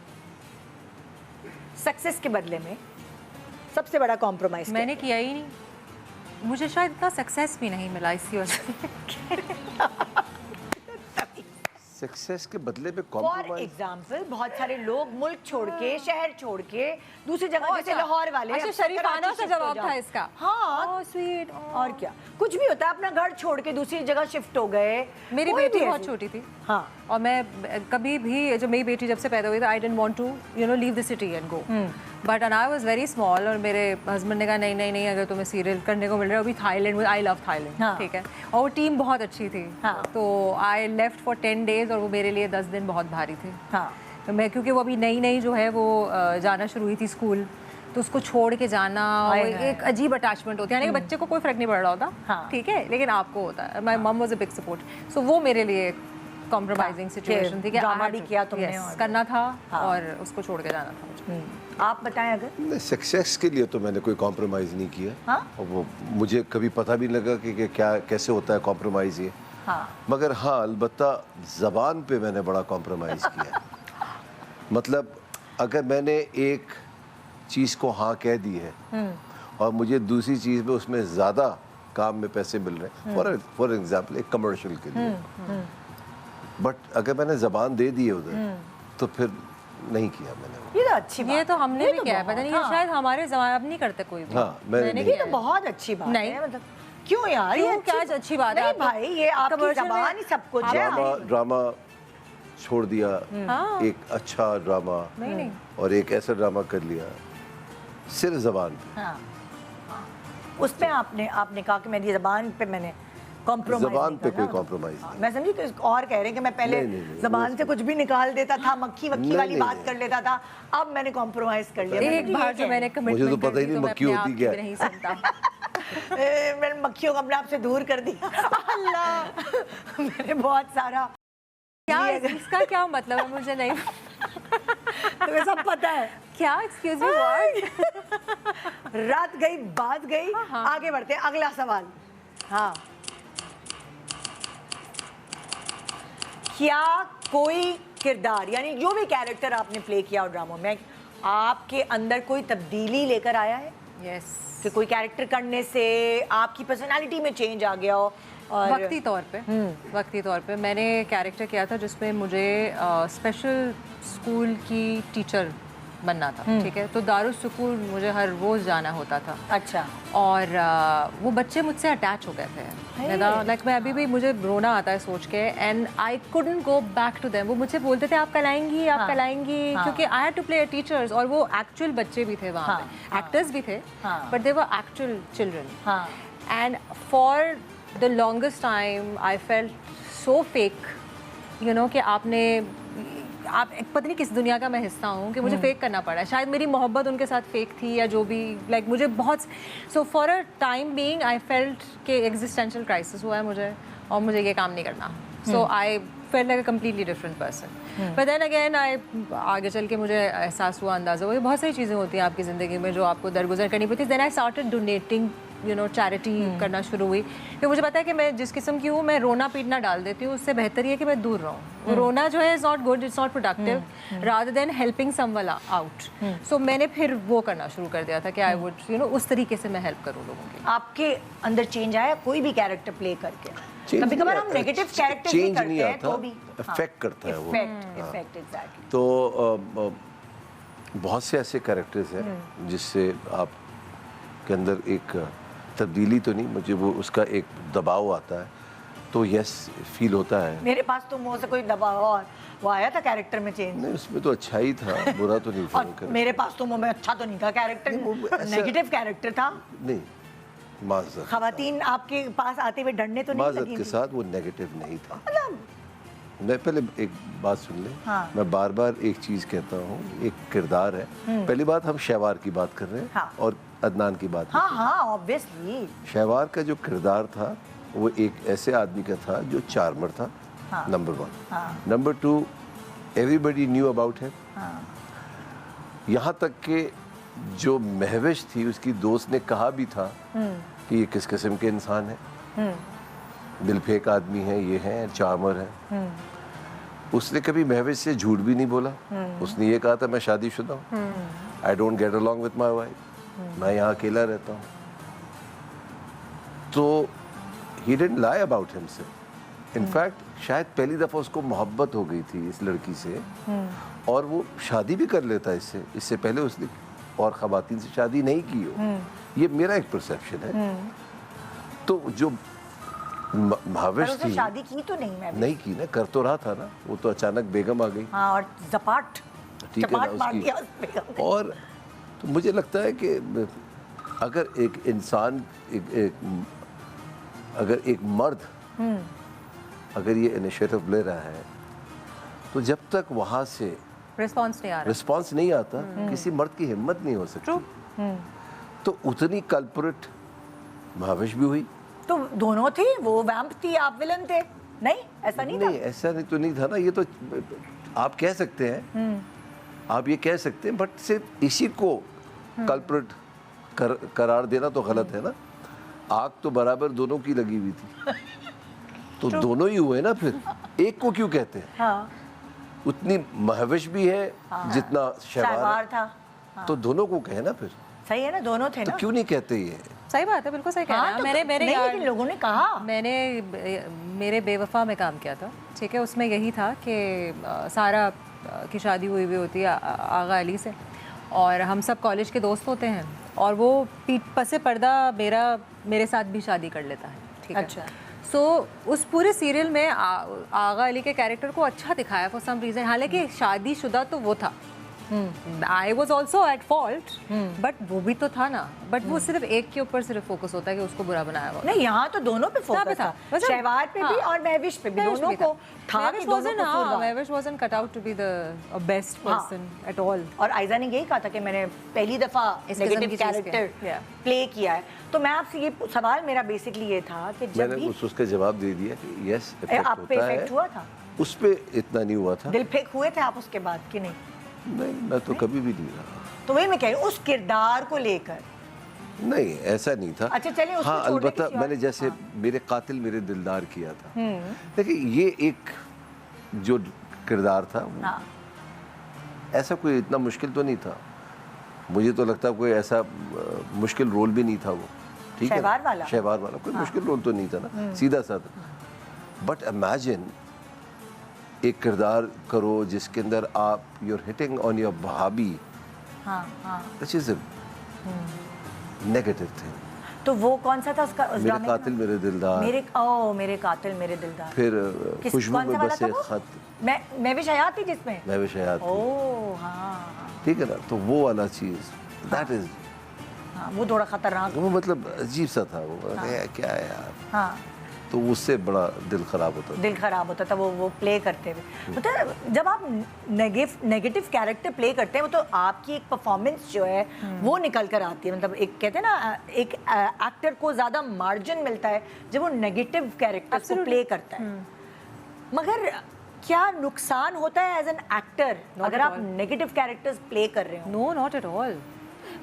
सक्सेस के बदले में सबसे बड़ा कॉम्प्रोमाइज मैंने किया ही नहीं, मुझे शायद इतना सक्सेस भी नहीं मिला इसी वजह से। सक्सेस के बदले में फॉर कॉम्प्रोमाइज। एग्जाम्पल बहुत सारे लोग मुल्क छोड़ के, शहर छोड़ के दूसरी जगह, ओह, जैसे अच्छा। लाहौर वाले अच्छा, अब शरीफाना कराची सा shift हो जवाब जाओ। था इसका। हाँ, ओह, स्वीट। और क्या, कुछ भी होता है, अपना घर छोड़ के दूसरी जगह शिफ्ट हो गए। मेरी कोई बेटी भी बहुत ऐसी- छोटी थी हाँ, और मैं कभी भी, जब मेरी बेटी जब से पैदा हुई थी, I don't want to leave the city and go, but I was very small और मेरे हस्बैंड ने कहा नहीं नहीं नहीं, अगर तुम्हें सीरियल करने को मिल रहा है, अभी थाईलैंड में, आई लव थाईलैंड, हाँ। ठीक है, और वो टीम बहुत अच्छी थी, हाँ। तो आई लेफ्ट फॉर 10 days और वो मेरे लिए 10 दिन बहुत भारी थे। हाँ, तो मैं, क्योंकि वो अभी नई नई जो है वो जाना शुरू हुई थी स्कूल, तो उसको छोड़ के जाना हाय और हाय। एक अजीब अटैचमेंट होती है, यानी कि बच्चे को कोई फर्क नहीं पड़ रहा होता, हाँ। ठीक है, लेकिन आपको होता है। My mom was a big support, so वो मेरे लिए कॉम्प्रोमाइजिंग सिचुएशन थी कि ड्रामा I had भी to- किया तुमने yes, और- करना था हाँ। और उसको छोड़ के जाना था मुझे। आप बताएं अगर। नहीं, सक्सेस के लिए तो मैंने कोई कॉम्प्रोमाइज़ नहीं किया। हाँ? और वो मुझे कभी पता भी लगा कि क्या कैसे होता है कॉम्प्रोमाइज़ ये। हाँ, मगर हाँ, अलबत्ता ज़बान पे मैंने बड़ा कॉम्प्रोमाइज़ किया। मतलब अगर मैंने एक चीज़ को हाँ कह दी है और मुझे दूसरी चीज़ में उसमें ज़्यादा काम में पैसे मिल रहे हैं, फॉर एग्जाम्पल एक कमर्शियल के लिए, बट अगर मैंने ज़बान दे दी है उधर तो फिर नहीं किया मैंने वो। ये तो अच्छी बात ये तो हमने ये भी तो किया है, बहुत, पता नहीं, ये हाँ। शायद हमारे ज़माने अब नहीं करते कोई भी। हाँ, मैंने नहीं ये किया तो है। बहुत अच्छी बात नहीं। है। मतलब क्यों यार, क्यों, ये क्या अच्छी बात है? नहीं आप तो भाई, ये आपकी commercial में- जबान ही सब कुछ है। ड्रामा छोड़ दिया, हाँ। एक अच्छा ड्रामा नहीं नहीं, और एक ऐसा ड्रामा कर लिया सिर्फ ज़बान पे। हाँ, उसमें आपने कहा कि मेरी जबान पे मैंने कॉम्प्रोमाइज ज़बान पे कोई compromise नहीं। मैं समझी कि और कह रहे हैं कि मैं पहले नहीं, जबान से कुछ भी निकाल देता था, मक्खी वक्खी नहीं, वाली नहीं, बात नहीं। कर लेता था, अब मैंने कॉम्प्रोमाइज कर लिया। मैं एक समझी बार ये जो कह मैंने रहे कमिटमेंट मुझे तो पता ही नहीं मक्खी होती क्या है। नहीं सुनता। हैं। मैंने मक्खियों को अपने आप से दूर कर दिया। अल्लाह, मैंने बहुत सारा, क्या ये- इसका क्या मतलब है, मुझे नहीं तुम्हें सब पता है। क्या, एक्सक्यूज मी, व्हाट? रात गई बात गई, हाँ। आगे बढ़ते हैं, अगला सवाल। हाँ, क्या कोई किरदार, यानी जो भी कैरेक्टर आपने प्ले किया और ड्रामा में, आपके अंदर कोई तब्दीली लेकर आया है यस, कि कोई कैरेक्टर करने से आपकी पर्सनालिटी में चेंज आ गया हो? और वक्ती तौर पे मैंने कैरेक्टर किया था जिसमें मुझे स्पेशल स्कूल की टीचर बनना था, ठीक है, तो दारुल सुकून मुझे हर रोज़ जाना होता था। अच्छा, और वो बच्चे मुझसे अटैच हो गए थे, लाइक मैं अभी भी, मुझे रोना आता है सोच के, and I couldn't go back to them. वो मुझसे बोलते थे आप कल आएंगी, आप कल आएंगी, क्योंकि I had to play teachers, और वो एक्चुअल बच्चे भी थे वहाँ पे, एक्टर्स भी थे, but they were actual children, हाँ, and for the longest time I felt so fake, you know, कि आप पता नहीं किस दुनिया का मैं हिस्सा हूँ कि मुझे फेक करना पड़ा है। शायद मेरी मोहब्बत उनके साथ फेक थी या जो भी, लाइक मुझे बहुत, so for a time being I felt कि एग्जिस्टेंशियल क्राइसिस हुआ है मुझे और मुझे ये काम नहीं करना, so I felt like a completely different person. But then again आगे चल के मुझे एहसास हुआ, अंदाज़ा हुआ, बहुत सारी चीज़ें होती हैं आपकी ज़िंदगी में जो आपको दरगुजर करनी पड़ती है। Then I started donating charity करना शुरू हुई, क्योंकि मुझे पता है कि मैं जिस किस्म की हूँ, मैं रोना पीटना डाल देती हूँ, उससे बेहतर ये कि मैं दूर रहूँ। रोना जो है is not good, it's not productive, rather than helping someone out. So मैंने फिर वो करना शुरू कर दिया था कि आई वुड उस तरीके से मैं हेल्प करूँ लोगों की। आपके अंदर चेंज आया कोई भी कैरेक्टर प्ले करके? कभी कभार हम नेगेटिव कैरेक्टर भी करते हैं तो भी इफेक्ट करता है वो। Effect exactly. तो बहुत से ऐसे कैरेक्टर्स हैं जिससे आप के अंदर एक तब्दीली तो नहीं, मुझे वो उसका एक दबाव आता है, तो यस फील होता है। मेरे पास तो मुंह से कोई दबाव और वो आया था कैरेक्टर में चेंज? नहीं, उसमें तो अच्छा ही था, बुरा तो नहीं और था। मेरे पास तो मुंह में अच्छा तो नहीं था कैरेक्टर, नेगेटिव कैरेक्टर था। नहीं, माज़रत, खवातीन आपके पास आते हुए डरने तो नहीं लगी? माज़रत के साथ वो नेगेटिव नहीं था। मतलब मैं पहले एक बात सुन ले। हाँ। मैं बार बार एक चीज़ कहता हूँ, एक किरदार है। पहली बात, हम शहवार की बात कर रहे हैं। हाँ। और अदनान की बात हाँ नहीं। हाँ ऑब्वियसली। शहवार का जो किरदार था वो एक ऐसे आदमी का था जो चार्मर था, हाँ। नंबर 1। हाँ। Number 2, everybody knew about him. हाँ। यहाँ तक कि जो महविश थी, उसकी दोस्त ने कहा भी था कि ये किस किस्म के इंसान है, दिलफेक आदमी है, ये है, चार्मर है। उसने कभी महविश से झूठ भी नहीं बोला। उसने ये कहा था, मैं शादीशुदा हूँ, I don't get along with my wife, मैं यहाँ अकेला रहता हूँ। तो he didn't lie about himself. In fact शायद पहली दफ़ा उसको मोहब्बत हो गई थी इस लड़की से, और वो शादी भी कर लेता इससे पहले उसने और ख़वातीन से शादी नहीं की हो। ये मेरा एक परसेप्शन है। तो जो भाविश पर उसने थी, शादी की तो नहीं? मैं नहीं की ना, कर तो रहा था ना, वो तो अचानक बेगम आ गई। हाँ, और जपाट ठीक है ना, चपाट मार उसकी। दिया उस बेगम ने। और तो मुझे लगता है कि अगर एक इंसान अगर एक मर्द अगर ये इनिशिएटिव ले रहा है, तो जब तक वहाँ से रिस्पॉन्स नहीं आ रहा। रिस्पांस नहीं आता, किसी मर्द की हिम्मत नहीं हो सकती। तो उतनी कल्परेट भाविश भी हुई। तो दोनों थी, वो वैम्प थी, आप विलन थे? नहीं, ऐसा नहीं था? नहीं, ऐसा नहीं तो नहीं था ना। ये तो आप कह सकते हैं, आप ये कह सकते हैं, बट सिर्फ इसी को कल्परेट करार देना तो गलत है ना। आग तो बराबर दोनों की लगी हुई थी, तो दोनों ही हुए ना। फिर एक को क्यों कहते हैं? हाँ। उतनी महविश भी है जितना शहवार शहवार था। तो दोनों को कहे ना फिर। सही है ना, दोनों थे तो ना। क्यों नहीं कहते ये? सही बात है, बिल्कुल सही कह रहे हैं। तो मैंने नहीं, यार, लेकिन लोगों ने कहा। मैंने मेरे बेवफा में काम किया था, ठीक है। उसमें यही था कि सारा की शादी हुई हुई होती है आगा अली से, और हम सब कॉलेज के दोस्त होते हैं, और वो पसे पर्दा मेरे साथ भी शादी कर लेता है, ठीक है। अच्छा। सो उस पूरे सीरियल में आगा अली के कैरेक्टर को अच्छा दिखाया फॉर सम रीज़न, हालांकि शादीशुदा तो वो था। I was also at fault, but वो भी तो था ना। बट वो सिर्फ एक के ऊपर सिर्फ फोकस होता है कि उसको बुरा बनाया हुआ। नहीं, यहाँ तो दोनों पे फोकस था, मतलब- शहवार पे भी और महविश पे भी, दोनों को था कि दोनों को फूल। Mahwish wasn't cut out to be the best person at all. और आयजा ने यही कहा था कि मैंने पहली दफा इस किस्म नेगेटिव की चीज़ कैरेक्टर किया। प्ले किया है। तो मैं आपसे ये सवाल, मेरा बेसिकली ये था कि जब मैंने भी उसका जवाब दे दिया कि यस इफेक्ट आप पे होता है। इफेक्ट हुआ था, उस पे इतना नहीं हुआ था। दिल फेंक हुए थे आप उसके बाद कि नहीं? नहीं, मैं तो कभी भी नहीं रहा। तो वही मैं कह रही हूँ, उस किरदार को लेकर। नहीं, ऐसा नहीं था। अच्छा, चलिए उसको हाँ, छोड़ दें, अलबत्ता किसी और- मैंने जैसे मेरे कातिल मेरे दिलदार किया था। देखिए, ये एक जो किरदार था वो हाँ। ऐसा कोई इतना मुश्किल तो नहीं था। मुझे तो लगता कोई ऐसा मुश्किल रोल भी नहीं था वो। ठीक है, शहवार वाला? शहवार वाला कोई मुश्किल रोल तो नहीं था ना, सीधा साधा। बट इमेजिन एक किरदार करो जिसके अंदर आप यूर हिटिंग ऑन योर भाभी, हाँ हाँ। Which is negative thing. तो वो कौन सा था उसका, उस मेरे ड्रामे का कातिल नाम? मेरे दिलदार, मेरे कातिल मेरे दिलदार। फिर किस- खुशबू कौन सा में वाला बसे था वो? खत, मैं भी हयात थी जिसमें। मैं भी शायद थी। ओह हाँ ठीक है ना, तो वो वाला चीज दैट इज हाँ, वो थोड़ा खतरनाक। वो मतलब अजीब सा था वो। अरे क्या है यार, हाँ, तो उससे बड़ा दिल खराब होता था। दिल खराब होता था वो प्ले करते हुए। मतलब जब आप नेगेटिव कैरेक्टर प्ले करते हैं, वो तो आपकी एक परफॉर्मेंस जो है वो निकल कर आती है। मतलब एक कहते हैं ना, एक एक्टर को ज़्यादा मार्जिन मिलता है जब वो नेगेटिव कैरेक्टर को प्ले करता है। मगर क्या नुकसान होता है एज एन एक्टर अगर आप नेगेटिव कैरेक्टर्स प्ले कर रहे हो? No, not at all.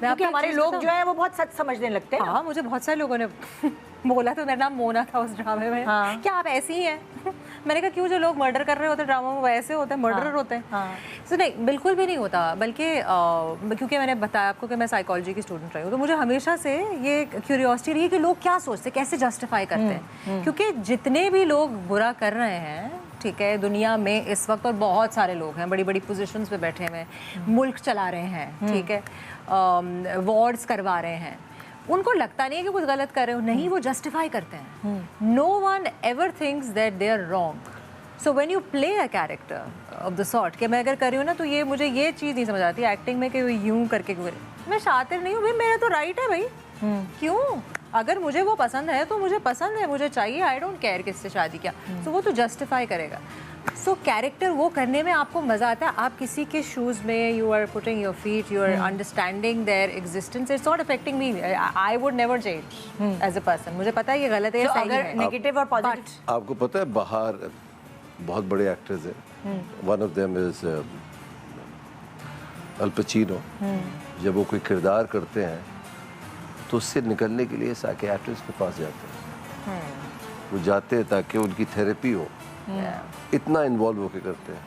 मैं क्योंकि आपको एक हमारे चीज़ लोग बताऊं? जो है वो बहुत सच समझने लगते हैं। हाँ, मुझे बहुत सारे लोगों ने बोला तो मेरा नाम मोना था उस ड्रामे में। हाँ। क्या आप ऐसी ही हैं? मैंने कहा क्यों, जो लोग मर्डर कर रहे होते हैं ड्रामा में वैसे होते हैं, मर्डरर होते हैं। हाँ। तो नहीं, बिल्कुल भी नहीं होता। बल्कि क्योंकि मैंने बताया आपको कि मैं साइकोलॉजी की स्टूडेंट रही हूँ, तो मुझे हमेशा से ये क्यूरियोसिटी रही है कि लोग क्या सोचते हैं, कैसे जस्टिफाई करते हैं। क्योंकि जितने भी लोग बुरा कर रहे हैं, ठीक है, दुनिया में इस वक्त, और बहुत सारे लोग हैं बड़ी बड़ी पोजीशंस पे बैठे हुए, मुल्क चला रहे हैं, ठीक है, वॉर्स करवा रहे हैं, उनको लगता नहीं है कि कुछ गलत कर रहे हो, नहीं, वो जस्टिफाई करते हैं। No one ever thinks that they are wrong. So when you play a character of the sort, कि मैं अगर कर रही हूँ ना, तो ये मुझे ये चीज़ नहीं समझ आती एक्टिंग में कि वो यूं करके क्यों करे। मैं शातिर नहीं हूँ भाई, मेरा तो राइट है भाई। क्यों? अगर मुझे वो पसंद है तो मुझे पसंद है, मुझे चाहिए, आई डोंट केयर किससे शादी किया। तो वो तो जस्टिफाई करेगा। सो कैरेक्टर वो करने में आपको मजा आता है। आप किसी के शूज में, you are putting your feet, you are understanding their existence. It's not affecting me, I would never change as a person. मुझे पता है ये गलत है, सही है। नेगेटिव और पॉजिटिव, आपको पता है बाहर बहुत बड़े एक्टर्स हैं, one of them is all Pacino. जब वो कोई किरदार करते हैं तो उससे निकलने के लिए साइकियाट्रिस्ट के पास जाते हैं। वो जाते हैं ताकि उनकी थेरेपी हो, इतना इन्वॉल्व होके करते हैं।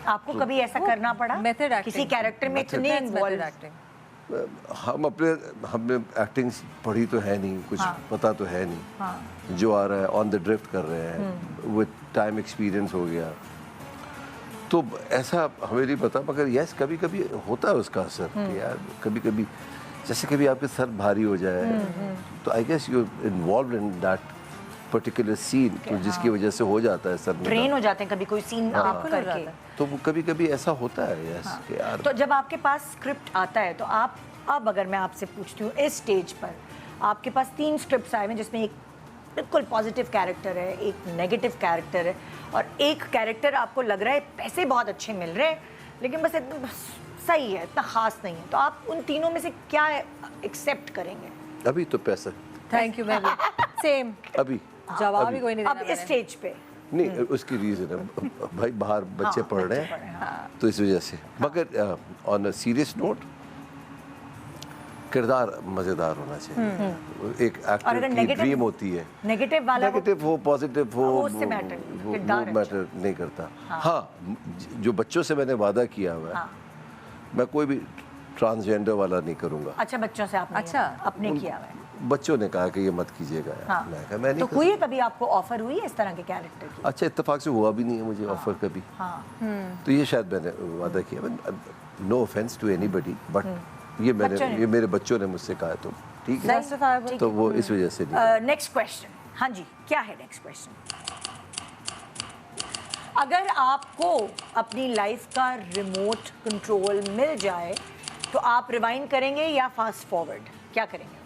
आपको कभी ऐसा करना पड़ा मेथड एक्टिंग, किसी कैरेक्टर में इतने इन्वॉल्व? हमने एक्टिंग पढ़ी तो है नहीं, कुछ पता तो है नहीं। जो आ रहा है ऑन द ड्रिफ्ट कर रहे हैं, विद टाइम एक्सपीरियंस हो गया। तो ऐसा हमें नहीं पता, मगर यस कभी कभी होता है उसका असर कि यार कभी कभी जैसे कभी आपके सर भारी हो जाए, तो I guess you involve in that particular scene, तो जिसकी वजह से हो जाता है सर में ट्रेन हो जाते हैं कभी कोई सीन आप करके। तो वो कभी कभी ऐसा होता है यस कि यार। तो जब आपके पास स्क्रिप्ट आता है तो आप, अब अगर मैं आपसे पूछती हूँ, इस स्टेज पर आपके पास 3 स्क्रिप्ट्स आए हैं जिसमें एक बिल्कुल पॉजिटिव कैरेक्टर है, एक नेगेटिव कैरेक्टर है, और एक कैरेक्टर आपको लग रहा है पैसे बहुत अच्छे मिल रहे हैं लेकिन बस सही है, इतना खास नहीं है, तो आप उन तीनों में से क्या एक्सेप्ट करेंगे? अभी तो पैसा। Thank you. मैं भी सेम, अभी जवाब ही कोई नहीं अब देना इस स्टेज पे नहीं, उसकी रीजन है भाई, बाहर बच्चे पढ़ रहे हैं, तो इस वजह से। मगर ऑन अ सीरियस नोट, किरदार मजेदार होना चाहिए। एक एक्टर की ड्रीम होती है, नेगेटिव वाला, नेगेटिव हो पॉजिटिव हो, वो उससे मैटर वो मैटर नहीं करता। हाँ, जो बच्चों से मैंने वादा किया हुआ है, मैं कोई भी ट्रांसजेंडर वाला नहीं करूंगा। अच्छा, बच्चों से आपने अच्छा अपने किया हुआ है? बच्चों ने कहा कि ये मत कीजिएगा यार। हाँ। मैं कहा मैं नहीं तो हुई है कभी आपको ऑफर हुई है इस तरह के कैरेक्टर की? अच्छा, इत्तेफाक से हुआ भी नहीं है मुझे ऑफर कभी। तो ये शायद मैंने वादा किया। No offence to anybody, but ये मेरे बच्चों ने मुझसे कहा, तो ठीक है, तो वो इस वजह से नहीं। Next question. हाँ जी, क्या है नेक्स्ट क्वेश्चन? अगर आपको अपनी लाइफ का रिमोट कंट्रोल मिल जाए तो आप रिवाइंड करेंगे या फास्ट फॉरवर्ड, क्या करेंगे?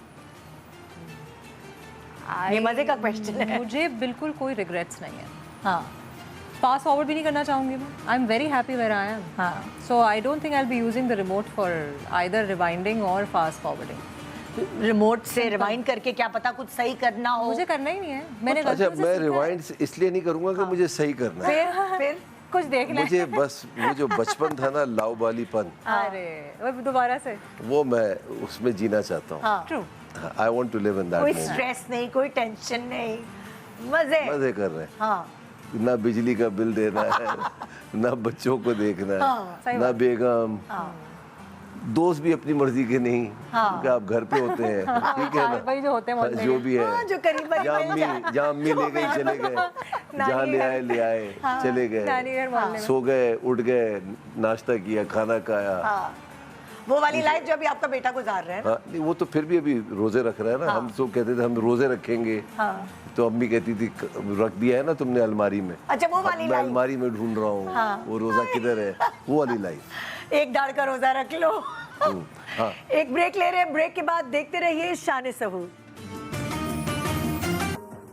ये मजे का क्वेश्चन है। मुझे बिल्कुल कोई रिग्रेट्स नहीं है। हाँ, फास्ट फॉरवर्ड भी नहीं करना चाहूँगी मैं। I am very happy where I am. हाँ। So I don't think I will be using the remote for either rewinding और फास्ट फॉरवर्डिंग। रिमोट से रिवाइंड करके क्या पता कुछ सही करना हो। मुझे करना ही नहीं है, मैंने अच्छा, गलतियों से मैं सीखा है। रिवाइंड इसलिए नहीं करूंगा कि मुझे सही करना है। फिर कुछ देख लें। मुझे बस वो जो बचपन था ना, लाउबालीपन, अरे वो दोबारा से वो मैं उसमें जीना चाहता हूँ। True. I want to live in that कोई मोमेंट। स्ट्रेस नहीं, कोई टेंशन नहीं, मजे। मजे कर रहे हैं। हाँ, ना बिजली का बिल देना है, ना बच्चों को देखना है, ना बेगम, दोस्त भी अपनी मर्जी के नहीं, क्योंकि आप घर पे होते हैं, ठीक है ना, भाई जो होते हैं मोहल्ले जो भी है, जो करीब जहाँ अम्मी ले गई चले गए, जहाँ ले आए चले नानी घर मोहल्ले गए, में। सो गए, उठ गए, नाश्ता किया, खाना खाया। वो वाली लाइफ जो अभी आपका बेटा गुजार रहा है ना। हाँ, नहीं वो तो फिर भी अभी रोजे रख रहा है ना। हम तो कहते थे हम रोजे रखेंगे, तो अम्मी कहती थी रख दिया है ना तुमने अलमारी में। अच्छा, वो वाली मैं लाइफ। अलमारी में ढूंढ रहा हूँ, वो रोजा किधर है, वो वाली लाइफ। एक दाढ़ का रोजा रख लो। हाँ। एक ब्रेक ले रहे हैं, ब्रेक के बाद देखते रहिए शान सहूर।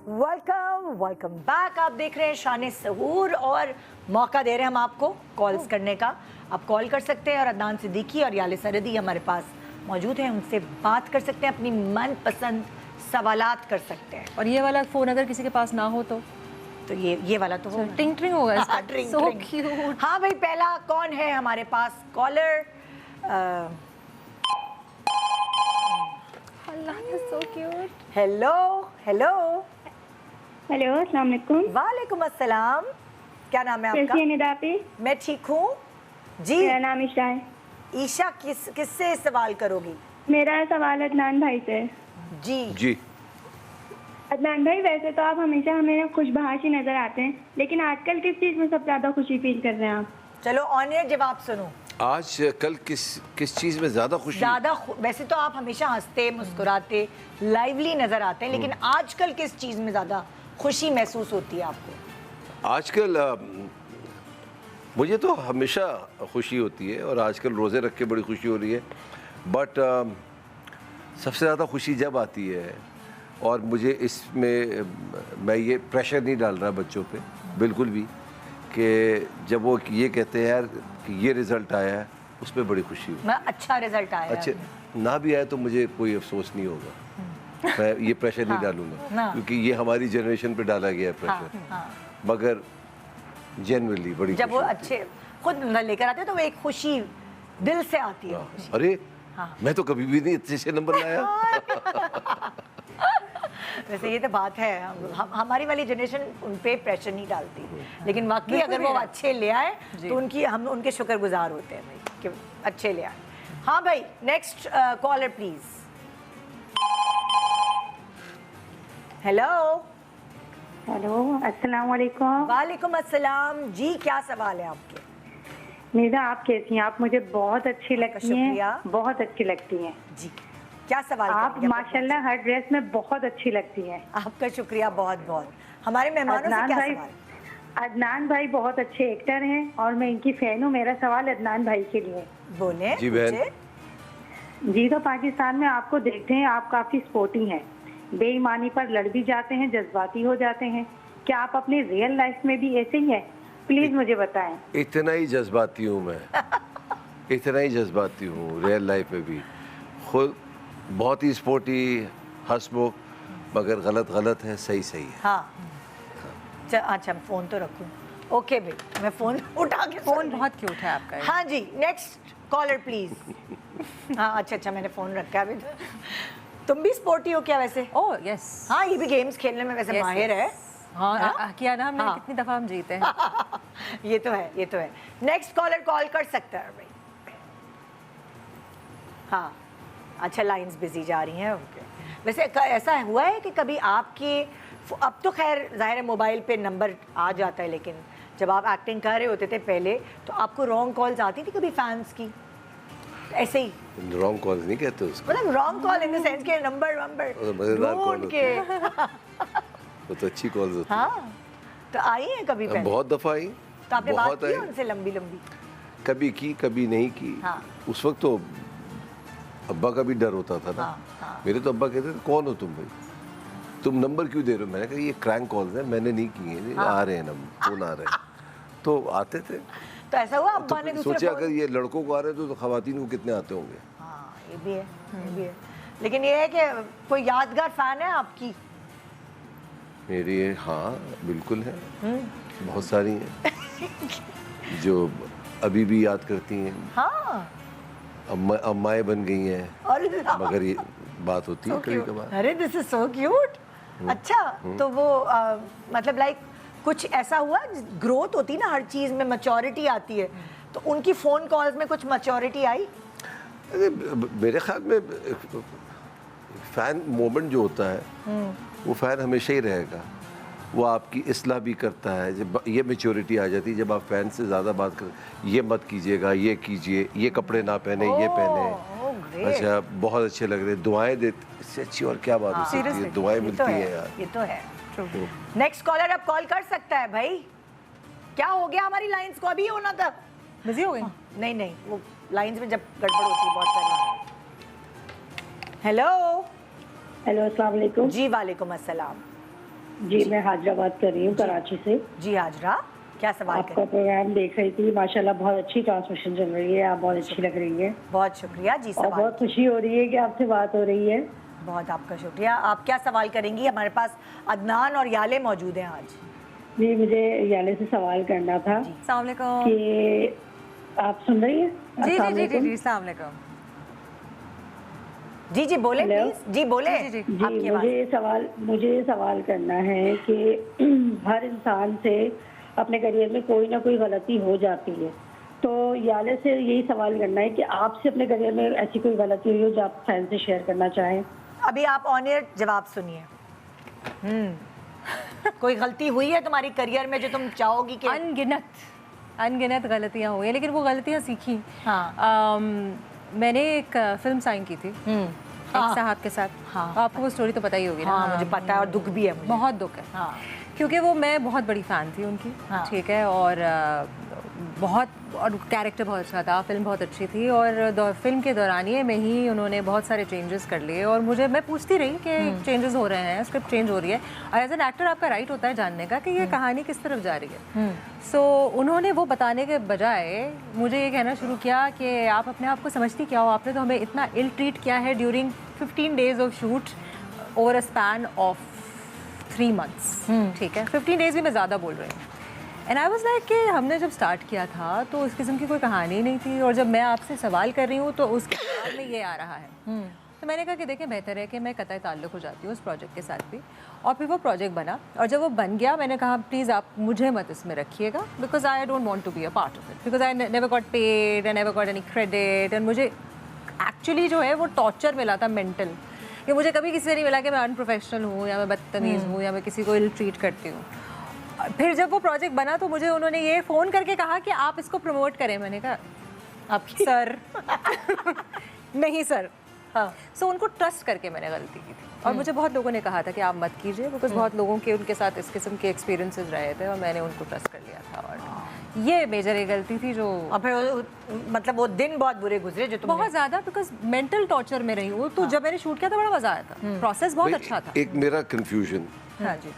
Welcome back. आप देख रहे हैं शान सहूर और मौका दे रहे हैं हम आपको कॉल्स करने का। आप कॉल कर सकते हैं और अदनान सिद्दीकी और याले सरदी हमारे पास मौजूद हैं, उनसे बात कर सकते हैं, अपनी मनपसंद सवालात कर सकते हैं। और ये वाला फोन अगर किसी के पास ना हो तो ये वाला तो होगा। टिंग टिंग होगा इसका। ट्रिंग So ट्रिंग। cute। हाँ भाई, पहला कौन है हमारे पास कॉलर? हेलो हेलो हेलो, अस्सलाम वालेकुम। वालेकुम अस्सलाम। क्या नाम है कैसी आपका? हैं निदा आपी? मैं ठीक हूँ जी। मेरा नाम ईशा है। ईशा, किससे सवाल करोगी? मेरा सवाल अदनान भाई से है। जी जी। अदनान भाई, वैसे तो आप हमेशा हमें खुशबहाशी नजर आते हैं, लेकिन आजकल किस चीज़ में सबसे ज़्यादा खुशी फील कर रहे हैं आप? चलो ऑन एयर जवाब सुनो। आज कल किस चीज़ में ज़्यादा खुशी? वैसे तो आप हमेशा हंसते मुस्कुराते लाइवली नजर आते हैं, लेकिन आजकल किस चीज में ज्यादा खुशी महसूस होती है आपको? आजकल मुझे तो हमेशा खुशी होती है और आजकल रोज़े रख के बड़ी खुशी हो रही है, बट सबसे ज़्यादा खुशी जब आती है, और मुझे इसमें मैं ये प्रेशर नहीं डाल रहा बच्चों पे बिल्कुल भी, कि जब वो ये कहते हैं यार कि ये रिज़ल्ट आया है, उस पर बड़ी खुशी हुई। अच्छा रिजल्ट आया है। अच्छे ना भी आए तो मुझे कोई अफसोस नहीं होगा, मैं ये प्रेशर नहीं डालूंगा, क्योंकि ये हमारी जनरेशन पे डाला गया है प्रेशर। मगर जनरली बड़ी जब वो खुशी अच्छे खुद लेकर आते हैं तो वो एक खुशी दिल से आती है। होती है। अरे मैं तो कभी भी नहीं अच्छे से नंबर लाया। वैसे ये तो बात है, हमारी वाली जनरेशन उन पे प्रेशर नहीं डालती, लेकिन वाकई अगर वो अच्छे ले आए तो हम उनके शुक्रगुजार होते हैं भाई कि अच्छे ले आए। हाँ भाई, next caller please. Hello hello, अस्सलाम वालेकुम। वालेकुम अस्सलाम जी। क्या सवाल है आपके? निदा, आप कैसी हैं? आप मुझे बहुत अच्छी लगती शुक्रिया। हैं, बहुत अच्छी लगती हैं जी, क्या सवाल आप। करेंगे? माशाल्लाह हर ड्रेस में बहुत अच्छी लगती हैं। आपका शुक्रिया बहुत बहुत। हमारे मेहमानों से अदनान क्या भाई, सवाल? अदनान भाई बहुत अच्छे एक्टर हैं और मैं इनकी फैन हूँ। मेरा सवाल अदनान भाई के लिए। बोले जी बहन। पूछे। जी, तो पाकिस्तान में आपको देखते हैं, आप काफी स्पोर्टी हैं, बेईमानी पर लड़ भी जाते हैं, जज्बाती हो जाते हैं। क्या आप अपनी रियल लाइफ में भी ऐसे ही हैं? प्लीज मुझे बताएं। इतना ही जज्बाती हूँ मैं, इतना ही जज्बाती हूँ रियल लाइफ में भी। खुद बहुत ही स्पोर्टी, हंसमुख, मगर गलत गलत है, सही सही है। हाँ अच्छा, फोन तो रखूं। ओके भाई, मैं फोन उठा के फोन बहुत क्यूट है आपका ये। हाँ जी, नेक्स्ट कॉलर प्लीज। हाँ अच्छा, मैंने फोन रखा है अभी। तुम भी स्पोर्टी हो क्या वैसे? Oh yes. हाँ, ये भी गेम्स खेलने में वैसे माहिर है। हाँ किया ना हमने, हाँ। कितनी दफा हम जीते हैं। ये तो है, ये तो है। नेक्स्ट कॉलर कॉल कर सकता है भाई। हाँ अच्छा, लाइंस बिजी जा रही हैं। ओके, वैसे ऐसा हुआ है कि कभी आपके, अब तो खैर जाहिर है मोबाइल पे नंबर आ जाता है, लेकिन जब आप एक्टिंग कर रहे होते थे पहले, तो आपको रॉन्ग कॉल्स आती थी कभी फैंस की? ऐसे ही रॉन्ग कॉल नहीं कहते उसको, मतलब wrong call in the sense के नंबर मजेदार कॉल ढूंढ के। वो तो अच्छी कॉल होती हाँ, तो आई है कभी है। पहले? बहुत दफा आई, तो आपने बात बहुत की आई, उनसे लंबी लंबी? कभी की कभी नहीं की। हाँ। उस वक्त तो अब्बा का भी डर होता था ना। हाँ। मेरे तो अब्बा कहते थे कौन हो तुम भाई, तुम नंबर क्यों दे रहे हो? मैंने कहा ये क्रैंक कॉल्स हैं, मैंने नहीं किए हैं। आ रहे हैं नंबर, फोन आ रहे हैं, तो आते थे। तो ऐसा हुआ तो अब्बा ने दूसरे सोचे फोन? अगर ये लड़कों को आ रहे हैं तो खवातीन को कितने आते होंगे। हाँ ये भी है, ये भी है। लेकिन ये है कि कोई यादगार फैन है आपकी? मेरी हाँ बिल्कुल है, बहुत सारी हैं जो अभी भी याद करती हैं। हाँ, अम्माएं बन गई हैं, और मगर ये बात होती है कभी कभार। अरे दिस इज सो क्यूट। अच्छा, तो वो मतलब लाइक कुछ ऐसा हुआ, ग्रोथ होती ना हर चीज में, मैच्योरिटी आती है, तो उनकी फोन कॉल्स में कुछ मैच्योरिटी आई? अरे मेरे ख्याल में फैन मोमेंट जो होता है वो फैन हमेशा ही रहेगा। वो आपकी इस्लाह भी करता है। जब ये मैच्योरिटी आ जाती है, जब आप फैन से ज़्यादा बात कर, ये मत कीजिएगा, ये कीजिए, ये कपड़े ना पहने, ये पहने, अच्छा बहुत अच्छे लग रहे, दुआएं देते, इससे अच्छी और क्या बात हो सकती है? दुआएं मिलती हैं यार। ये तो है। नेक्स्ट कॉलर अब कॉल कर सकता है भाई। क्या हो गया हमारी लाइंस को? अभी होना था, बिजी हो गई? नहीं नहीं, वो लाइंस में जब गड़बड़ होती है बहुत पहले। हेलो हेलो, अस्सलाम वालेकुम। जी वालेकुम अस्सलाम। जी, मैं हाजरा बात कर रही हूँ कराची से। जी हाजरा, क्या सवाल आपका करें? प्रोग्राम देख रही थी, माशाल्लाह बहुत अच्छी ट्रांसमिशन चल रही है, आप बहुत अच्छी लग रही है बहुत शुक्रिया जी। और सवाल बहुत खुशी हो रही है कि आपसे बात हो रही है। बहुत आपका शुक्रिया। आप क्या सवाल करेंगी? हमारे पास अदनान और याले मौजूद हैं आज। जी, मुझे याले से सवाल करना था अस्सलाम वालेकुम। कि आप सुन रही हैं? जी जी अस्सलाम जी जी वालेकुम। जी, अस्सलाम वालेकुम। जी जी बोले Hello? प्लीज, जी बोले। जी, जी, जी आपकी आवाज़। मुझे ये सवाल करना है कि हर इंसान से अपने करियर में कोई ना कोई गलती हो जाती है, तो याले से यही सवाल करना है कि आपसे अपने करियर में ऐसी कोई गलती हुई हो जो आप फैन से शेयर करना चाहें। अभी आप ऑन एयर जवाब सुनिए। कोई गलती हुई है तुम्हारी करियर में जो तुम चाहोगी कि अनगिनत गलतियाँ हुई हैं, लेकिन वो गलतियाँ सीखी। हाँ। मैंने एक फिल्म साइन की थी एक साहब के साथ। हाँ। आपको वो स्टोरी तो पता ही होगी ना। हाँ मुझे पता है और दुख भी है मुझे। बहुत दुख है। हाँ। क्योंकि वो मैं बहुत बड़ी फ़ैन थी उनकी। हाँ। ठीक है, और कैरेक्टर बहुत अच्छा था, फिल्म बहुत अच्छी थी, और फिल्म के दौरानिए में ही उन्होंने बहुत सारे चेंजेस कर लिए, और मैं पूछती रही कि चेंजेस हो रहे हैं, स्क्रिप्ट चेंज हो रही है, और एज एन एक्टर आपका राइट होता है जानने का कि ये कहानी किस तरफ जा रही है। सो उन्होंने वो बताने के बजाय मुझे ये कहना शुरू किया कि आप अपने आप को समझती क्या हो, आपने तो हमें इतना इल ट्रीट किया है during 15 days of shoot over a span of 3 months। ठीक है, 15 डेज भी मैं ज़्यादा बोल रही हूँ। एंड आई वाज लाइक कि हमने जब स्टार्ट किया था तो उस किस्म की कोई कहानी नहीं थी, और जब मैं आपसे सवाल कर रही हूँ तो उसके बाद में ये आ रहा है। तो मैंने कहा कि देखें, बेहतर है कि मैं कतई ताल्लुक़ हो जाती हूँ उस प्रोजेक्ट के साथ भी। और फिर वो प्रोजेक्ट बना, और जब वो बन गया मैंने कहा प्लीज़ आप मुझे मत इसमें रखिएगा, because I don't want to be a part of it, because I never got paid, I never got any credit, and मुझे एक्चुअली जो है वो टॉर्चर मिला था मेंटल, कि मुझे कभी किसी से नहीं मिला कि मैं अनप्रोफेशनल हूँ या मैं बदतमीज़ हूँ या मैं किसी को इल ट्रीट करती हूँ। फिर जब वो प्रोजेक्ट बना तो मुझे उन्होंने ये फ़ोन करके कहा कि आप इसको प्रमोट करें। मैंने कहा आपकी सर नहीं सर। हाँ। सो उनको ट्रस्ट करके मैंने गलती की थी, और मुझे बहुत लोगों ने कहा था कि आप मत कीजिए, बिकॉज बहुत लोगों के उनके साथ इस किस्म के एक्सपीरियंसेस रहे थे, और मैंने उनको ट्रस्ट कर लिया था, और ये मेजर एक गलती थी जो। और फिर मतलब वो दिन बहुत बुरे गुजरे जो तुमने। बहुत ज़्यादा, बिकॉज मेंटल टॉर्चर में रही हूँ। तो जब मैंने शूट किया था बड़ा मज़ा आया था, प्रोसेस बहुत अच्छा था। एक मेरा कंफ्यूजन हाँ जी,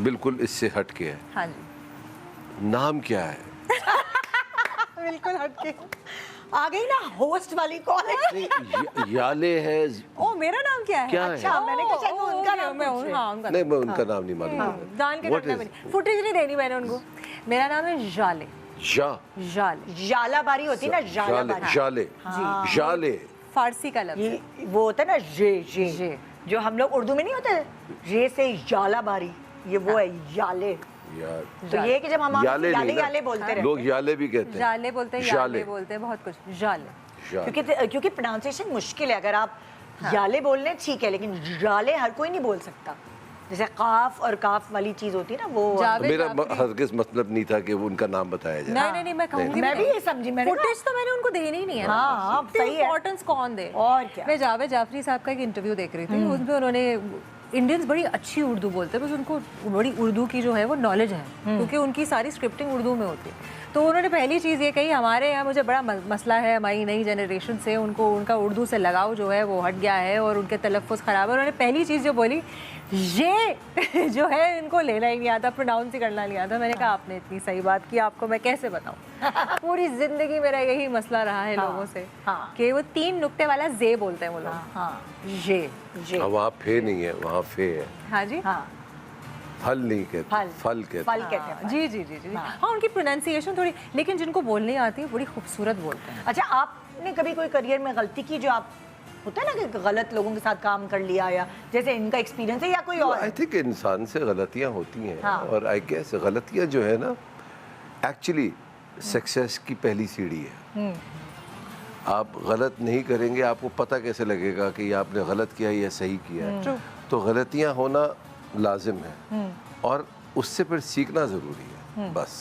बिल्कुल इससे हट के है। हाँ जी, नाम क्या है? बिल्कुल हटके आ गई ना होस्ट वाली कॉल है। याले है। ओ मेरा नाम क्या है? क्या है? अच्छा मैंने कहा शायद वो उनका नाम पूछ रहे हैं। हाँ, उनका नहीं, मैं उनका नाम नहीं मालूम। जान के What करना is- मैंने फुटेज नहीं देनी मैंने उनको। मेरा नाम है जाले। जाले जालाबारी होती है ना, जालाबारी। जाले जाले फारसी का लफ्ज है। ये वो होता है ना जे जे। जो हम लोग उर्दू में नहीं होते जे से जालाबारी, ये वो है याले। यार, तो ये है कि जब हम याले नहीं याले ना। याले बोलते रहते लोग याले भी कहते हैं। जाले बोलते हैं, जाले। याले बोलते हैं, बहुत कुछ। जाले। जाले। क्योंकि प्रोनाउंसिएशन मुश्किल है। अगर आप याले बोल रहे हैं ठीक है, लेकिन याले हर कोई नहीं बोल सकता। जैसे काफ और काफ वाली चीज होती है ना, वो जावेद मेरा जाफरी। हरगिज़ मतलब नहीं था कि वो उनका नाम बताया जाए। नहीं मैं कहूँगी मैं भी ये समझी। मैंने फुटेज तो मैंने उनको देनी ही नहीं है। हाँ, सही है। इम्पोर्टेंस कौन दे? और क्या। मैं जावेद जाफरी साहब का एक इंटरव्यू देख रही थी, उसमें उन्होंने इंडियंस बड़ी अच्छी उर्दू बोलते हैं, बस उनको बड़ी उर्दू की जो है वो नॉलेज है, क्योंकि उनकी सारी स्क्रिप्टिंग उर्दू में होती है। तो उन्होंने पहली चीज़ ये कही, हमारे यहाँ मुझे बड़ा मसला है, हमारी नई जनरेशन से उनको उनका उर्दू से लगाव जो है वो हट गया है और उनके तलफ़्फ़ुज़ ख़राब है। उन्होंने पहली चीज़ जो बोली, ये जो है इनको लेना ही नहीं आता, प्रोनाउंस ही करना नहीं आता। मैंने कहा आपने इतनी सही बात की, आपको मैं कैसे बताऊँ। पूरी ज़िंदगी मेरा यही मसला रहा है लोगों से, कि वो 3 नुक्ते वाला जे बोलते हैं वो लोग। जे वहाँ फे नहीं है, वहाँ फे है। हाँ जी, हाँ फल नहीं कहते, फल कहते। फल कहते हैं। जी जी जी जी। हाँ, उनकी प्रोनाउंसिएशन थोड़ी, लेकिन जिनको बोलने आती है बड़ी खूबसूरत बोलते हैं। अच्छा, आपने कभी कोई करियर में गलती की जो आप, होता है ना कि गलत लोगों के साथ काम कर लिया, या जैसे इनका एक्सपीरियंस है या कोई और? आई थिंक इंसान से गलतियाँ होती हैं। हाँ। और आई गेस गलतियाँ जो है ना, एक्चुअली सक्सेस की पहली सीढ़ी है। आप गलत नहीं करेंगे, आपको पता कैसे लगेगा कि ये आपने गलत किया या सही किया है। तो गलतियाँ होना लाजिम है, और उससे फिर सीखना ज़रूरी है, बस।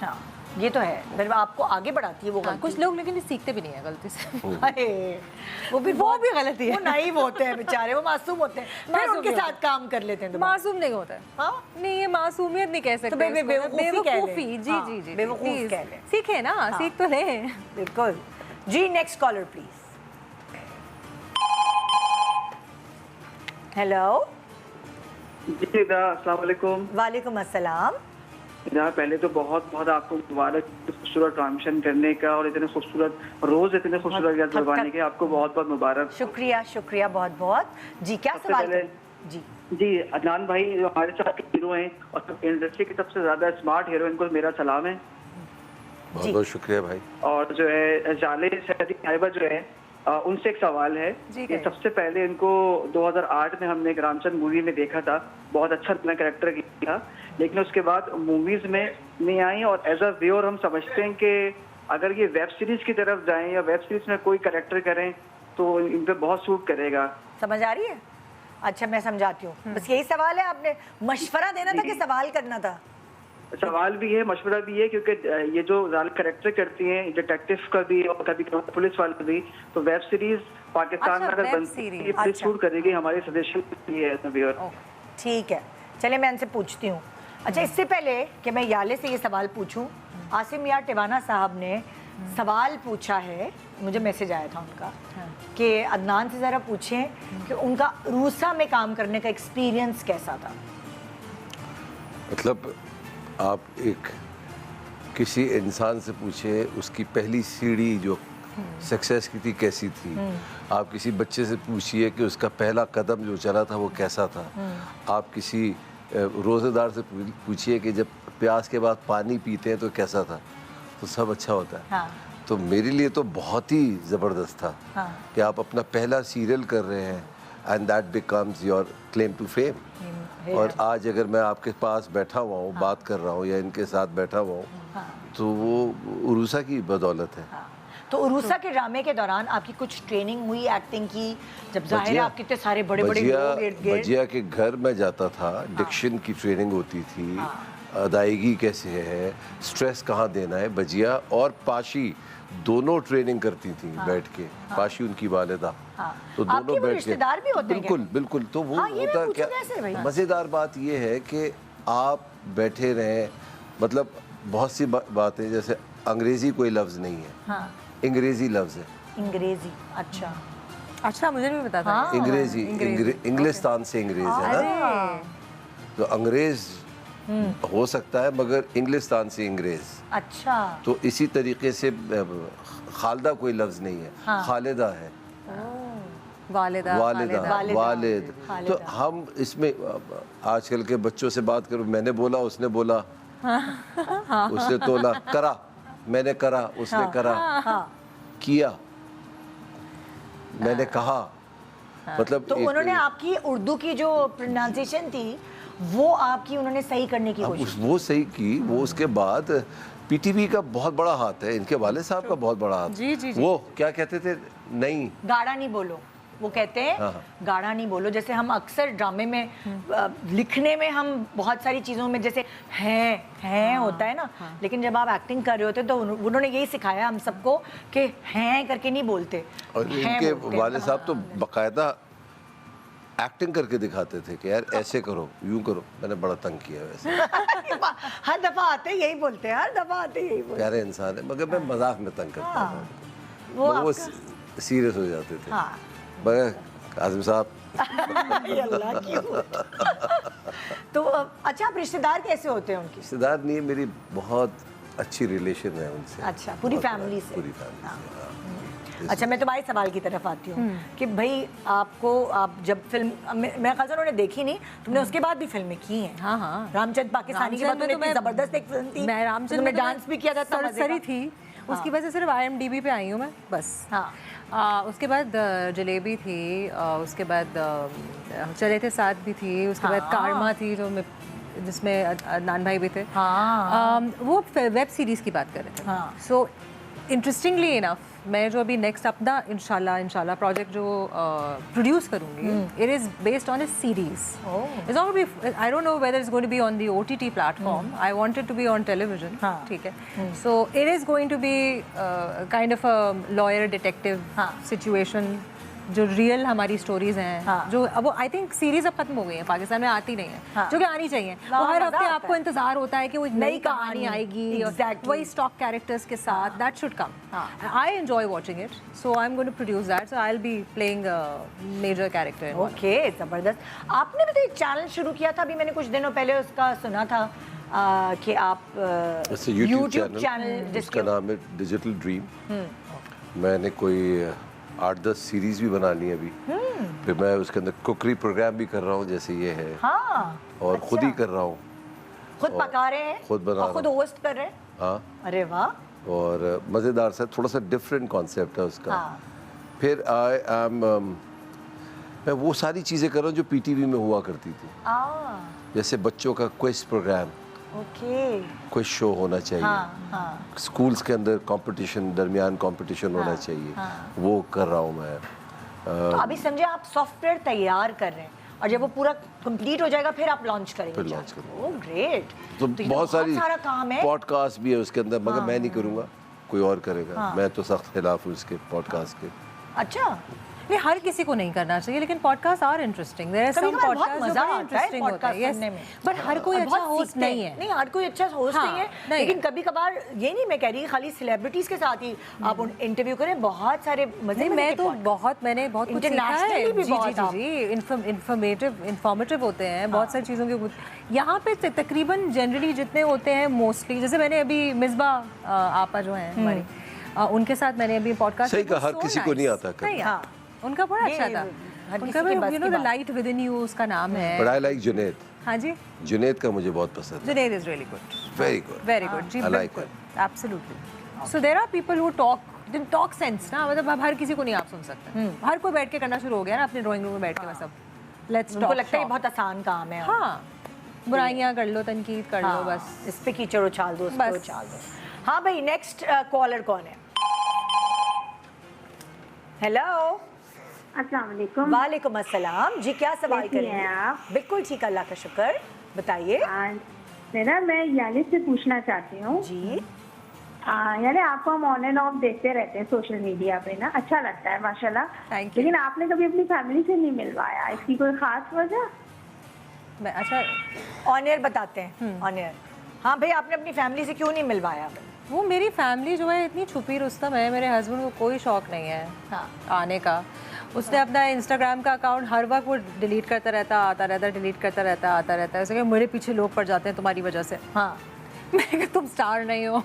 हाँ, ये तो है, फिर आपको आगे बढ़ाती है वो हाँ, गलती। कुछ लोग लेकिन सीखते भी नहीं है गलती से। अरे वो भी गलती है। वो नाइव होते हैं बेचारे, वो मासूम होते हैं, फिर मासूम उनके नहीं साथ काम कर लेते हैं दोबारा। मासूम नहीं होता है। हाँ? नहीं, ये मासूमियत नहीं कह सकते। तो बेवकूफ़ी कह लें। बेवकूफ़ी, जी हाँ, जी जी, बेवकूफ़ please। कह लें। सीखे ना, सीख तो लें। बिल्कुल जी। Next caller please. हेलो। जी अस्सलाम वालेकुम। वालेकुम अस्सलाम। जहाँ पहले तो बहुत बहुत आपको मुबारक खूबसूरत ट्रांजिशन करने का, और इतने खूबसूरत रोज इतने खूबसूरत याद करवाने के, आपको बहुत बहुत मुबारक। शुक्रिया शुक्रिया बहुत बहुत जी। क्या सबसे सवाल पहले जी? जी, अदनान भाई जो हमारे साथ हीरो हैं और इंडस्ट्री के सबसे ज्यादा स्मार्ट हीरो, इनको मेरा सलाम है। बहुत बहुत शुक्रिया भाई। और जो है जाले सैदी साहिबा जो है, उनसे एक सवाल है जी, कि सबसे पहले इनको 2008 में हमने एक रामचंद्र मूवी में देखा था, बहुत अच्छा अपना कैरेक्टर किया था, लेकिन उसके बाद मूवीज में नहीं आई, और एज अ व्यूअर हम समझते हैं कि अगर ये वेब सीरीज की तरफ जाएं या वेब सीरीज में कोई कैरेक्टर करें तो इन पे बहुत सूट करेगा। समझ आ रही है? अच्छा, मैं समझाती हूँ। बस यही सवाल है, आपने मशवरा देना था कि सवाल करना था? सवाल भी है, मशवरा भी है, क्योंकि ये जो कैरेक्टर करती हैं डिटेक्टिव का भी और कभी कभी पुलिस वाले भी, तो वेब सीरीज पाकिस्तान में अच्छा, अगर वेब बनती सीरीज। है तो अच्छा। शूट करेगी, हमारे सजेशन ये है व्यूअर। ठीक है, चलिए मैं इनसे पूछती हूँ। अच्छा, इससे पहले कि मैं याले से ये सवाल पूछूं, आसिम यार टिवाना साहब ने सवाल पूछा है, मुझे मैसेज आया था उनका कि अदनान से ज़रा पूछें कि उनका रूसा में काम करने का एक्सपीरियंस कैसा था। मतलब आप एक किसी इंसान से पूछे उसकी पहली सीढ़ी जो सक्सेस की थी कैसी थी, आप किसी बच्चे से पूछिए कि उसका पहला कदम जो चला था वो कैसा था, आप किसी रोज़ेदार से पूछिए कि जब प्यास के बाद पानी पीते हैं तो कैसा था, तो सब अच्छा होता है। हाँ। तो मेरे लिए तो बहुत ही ज़बरदस्त था कि आप अपना पहला सीरियल कर रहे हैं and that becomes your claim to fame. और आज अगर मैं आपके पास बैठा हुआ हूँ, बात कर रहा हूँ या इनके साथ बैठा हुआ हूँ, तो वो उरूसा की बदौलत है। तो उरूसा के ड्रामे के दौरान आपकी कुछ ट्रेनिंग हुई एक्टिंग की? जब जाहिर है आप कितने सारे बड़े बड़े लोग इर्द गिर्द। बजिया के घर में जाता था, डिक्शन की ट्रेनिंग होती थी, अदायगी कैसे है, स्ट्रेस कहाँ देना है। बजिया और पाशी दोनों ट्रेनिंग करती थी बैठ के। पाशी उनकी वालिदा, तो आपके दोनों वो बैठ के। रिश्तेदार भी होते हैं क्या? बिल्कुल बिल्कुल। तो वो हाँ, ये मैं होता पूछूं क्या, कैसे भाई? मज़ेदार बात ये है कि आप बैठे रहें, मतलब बहुत सी बातें, जैसे अंग्रेजी कोई लफ्ज़ नहीं है, अंग्रेजी लफ्ज़ है। अंग्रेजी, अच्छा अच्छा, मुझे नहीं पता था। हाँ। अंग्रेजी, इंग्लिस्तान से अंग्रेज है ना, तो अंग्रेज हो सकता है मगर इंग्लिस्तान से अंग्रेज। अच्छा, तो इसी तरीके से खालदा कोई लफ्ज़ नहीं है, खालिदा है, वालिदा, वालिदा, वालिदा, वालिद। खालिदा। तो हम इसमें आजकल के बच्चों से बात करूं, मैंने बोला, उसने बोला, उसने तोला, करा, मैंने करा, उसने करा, किया, मैंने कहा, मतलब तो उन्होंने आपकी उर्दू की जो प्रोनाउंसिएशन थी वो आपकी उन्होंने सही करने की कोशिश की। वो सही की। वो उसके बाद पीटीवी का बहुत बड़ा हाथ है, इनके वाले साहब का बहुत बड़ा हाथ। जी, जी, जी। वो क्या कहते थे, नहीं गाढ़ा नहीं बोलो, वो कहते हैं गाढ़ा नहीं बोलो। जैसे हम अक्सर ड्रामे में लिखने में हम बहुत सारी चीज़ों में जैसे हैं होता है ना, लेकिन जब आप एक्टिंग कर रहे होते तो उन्होंने यही सिखाया हम सबको कि हैं करके नहीं बोलते। और इनके वाले साहब तो बाकायदा एक्टिंग करके दिखाते थे कि यार ऐसे करो, यूं करो। मैंने बड़ा तंग किया वैसे। हर दफा आते यही बोलते हैं, हर दफा आते यही बोलते प्यारे इंसान है, मगर मैं मजाक में तंग करता था उनको। वो सीरियस हो जाते थे। मगर काजिम साहब अल्लाह क्यों। तो अच्छा, आप रिश्तेदार कैसे होते हैं उनकी? रिश्तेदार नहीं, मेरी बहुत अच्छी रिलेशन है उनसे। अच्छा, पूरी फैमिली से? पूरी फैमिली से, हाँ। अच्छा, मैं तुम्हारे सवाल की तरफ आती हूँ कि भाई आपको, आप जब फिल्म, मेरा ख्याल से उन्होंने देखी नहीं, तुमने उसके बाद भी फिल्में की हैं। हाँ, हाँ। रामचंद पाकिस्तानी के बाद तुमने इतनी जबरदस्त एक फिल्म थी, मैं रामचंद तुमने में डांस भी किया था, सरसरी थी, उसकी वजह से सिर्फ IMDb पे आई हूँ मैं बस। हाँ, उसके बाद जलेबी थी, उसके बाद चले थे साथ भी थी, उसके बाद कारमा थी जो जिसमें अदनान भाई भी थे। वो वेब सीरीज की बात कर रहे थे। सो इंटरेस्टिंगली इनफ, मैं जो अभी नेक्स्ट अपना इंशाल्लाह प्रोजेक्ट जो प्रोड्यूस करूंगी, it is based on a series. It's not be, I don't know whether it's going to be on the OTT platform, I want it to be on television, ठीक है। So it is going to be kind of a lawyer detective situation, जो real हमारी stories हैं, जो अब I think series अब खत्म हो गई है, पाकिस्तान में आती नहीं है, जो कि आनी चाहिए। वो हर हफ्ते आपको इंतजार होता है कि वो एक नई कहानी आएगी, वही स्टॉक कैरेक्टर्स के साथ, that should come. I enjoy watching it, so I am going to produce that, so I will be playing major character. Okay, जबरदस्त। आपने भी तो एक चैनल शुरू किया था, अभी मैंने कुछ दिनों पहले उसका सुना था कि आप यूट्यूब चैनल, जिसका नाम है डिजिटल ड्रीम। मैंने कोई 8-10 सीरीज भी बना ली अभी। फिर मैं उसके अंदर कुकरी प्रोग्राम भी कर रहा हूँ, जैसे ये है। और खुद ही कर रहा हूँ, खुद पका रहे हैं, खुद बना, खुद होस्ट कर रहे हैं। हाँ, अरे वाह। और मज़ेदार सा, थोड़ा सा डिफरेंट कॉन्सेप्ट है उसका। फिर मैं वो सारी चीज़ें कर रहा हूँ जो पीटीवी में हुआ करती थी, जैसे बच्चों का क्विज प्रोग्राम, क्विज शो होना चाहिए, स्कूल्स के अंदर कंपटीशन, दरमियान कंपटीशन होना चाहिए, वो कर रहा हूँ मैं। तो अभी समझे आप सॉफ्टवेयर तैयार कर रहे हैं और जब वो पूरा कंप्लीट हो जाएगा फिर आप लॉन्च करेंगे। फिर लॉन्च करेंगे। Oh great. तो बहुत सारा काम है। पॉडकास्ट भी है उसके अंदर, मगर मैं नहीं करूँगा, कोई और करेगा। मैं तो सख्त खिलाफ हूँ इसके पॉडकास्ट के। अच्छा, नहीं हर किसी को नहीं करना चाहिए, लेकिन podcast are interesting. There are some podcast जो बड़े इंटरेस्टिंग होते हैं, यस, बट हर कोई अच्छा होस्ट नहीं है। नहीं, हर कोई अच्छा होस्ट नहीं है, लेकिन कभी-कभार ये नहीं मैं कह रही खाली सेलिब्रिटीज के साथ ही आप उन इंटरव्यू करें, बहुत सारे मजे। मैं तो मैंने बहुत कुछ सीखा है। जी इंफॉर्मेटिव होते हैं बहुत सारी चीज़ों के। यहाँ पे तकरीबन जनरली जितने होते हैं मोस्टली, जैसे मैंने अभी मिसबा आपा जो है हमारी, उनके साथ मैंने अभी पॉडकास्ट। सही कहा, हर किसी को नहीं आता। उनका बड़ा अच्छा था, उनका you know the light within you उसका नाम है। But I like Junaid. हाँ जी, जुनैद का मुझे बहुत पसंद है। Junaid is really good, very good जी, बिल्कुल, absolutely. So there are people who talk sense ना, मतलब अब हर किसी को नहीं आप सुन सकते। हर कोई बैठ के करना शुरू हो गया ना अपने ड्राइंग रूम में बैठ के, बस अब लेट्स टॉक। उनको लगता है ये बहुत आसान काम है। हाँ, बुराइयां कर लो, तनकीद कर लो, बस इस पे कीचड़ उछाल दो, उस पे उछाल दो। हाँ भाई, नेक्स्ट कॉलर कौन है? हेलो, अस्सलाम वालेकुम। वालेकुम अस्सलाम जी, क्या सवाल करेंगे आप? बिल्कुल ठीक, अल्लाह का शुक्र, बताइए। मैं यानी से पूछना चाहती हूँ जी। यानी आपको हम ऑन एंड ऑफ देखते रहते हैं सोशल मीडिया पे ना, अच्छा लगता है माशाल्लाह, लेकिन आपने कभी अपनी फैमिली से नहीं मिलवाया, इसकी कोई खास वजह? अच्छा, ऑन एयर बताते हैं, ऑन एयर। हाँ भाई, आपने अपनी फैमिली से क्यों नहीं मिलवाया? वो मेरी फैमिली जो है इतनी छुपी रुस्तम है, मेरे हस्बैंड को कोई शौक नहीं है आने का। उसने अपना इंस्टाग्राम का अकाउंट हर वक्त वो डिलीट करता रहता, आता रहता, डिलीट करता रहता, आता रहता है। ऐसे कि मेरे पीछे लोग पड़ जाते हैं तुम्हारी वजह से। हाँ, मैंने कहा तुम स्टार नहीं हो।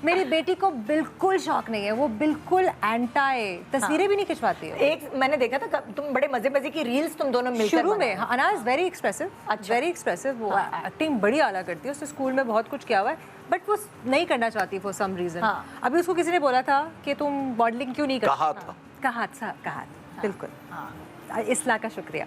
मेरी बेटी को बिल्कुल शौक नहीं है, वो बिल्कुल एंटाई, तस्वीरें भी नहीं खिंचवाती है। एक मैंने देखा था तुम बड़े मजे की रील्स तुम दोनों मिलकर शुरू में। अना is very expressive, very expressive, वो एक्टिंग बड़ी आला करती है, उसने स्कूल में बहुत कुछ किया हुआ है, बट वो नहीं करना चाहती फॉर सम रीजन। अभी उसको किसी ने बोला था कि तुम मॉडलिंग क्यों नहीं करती? कहा बिल्कुल, इस्लाह का शुक्रिया।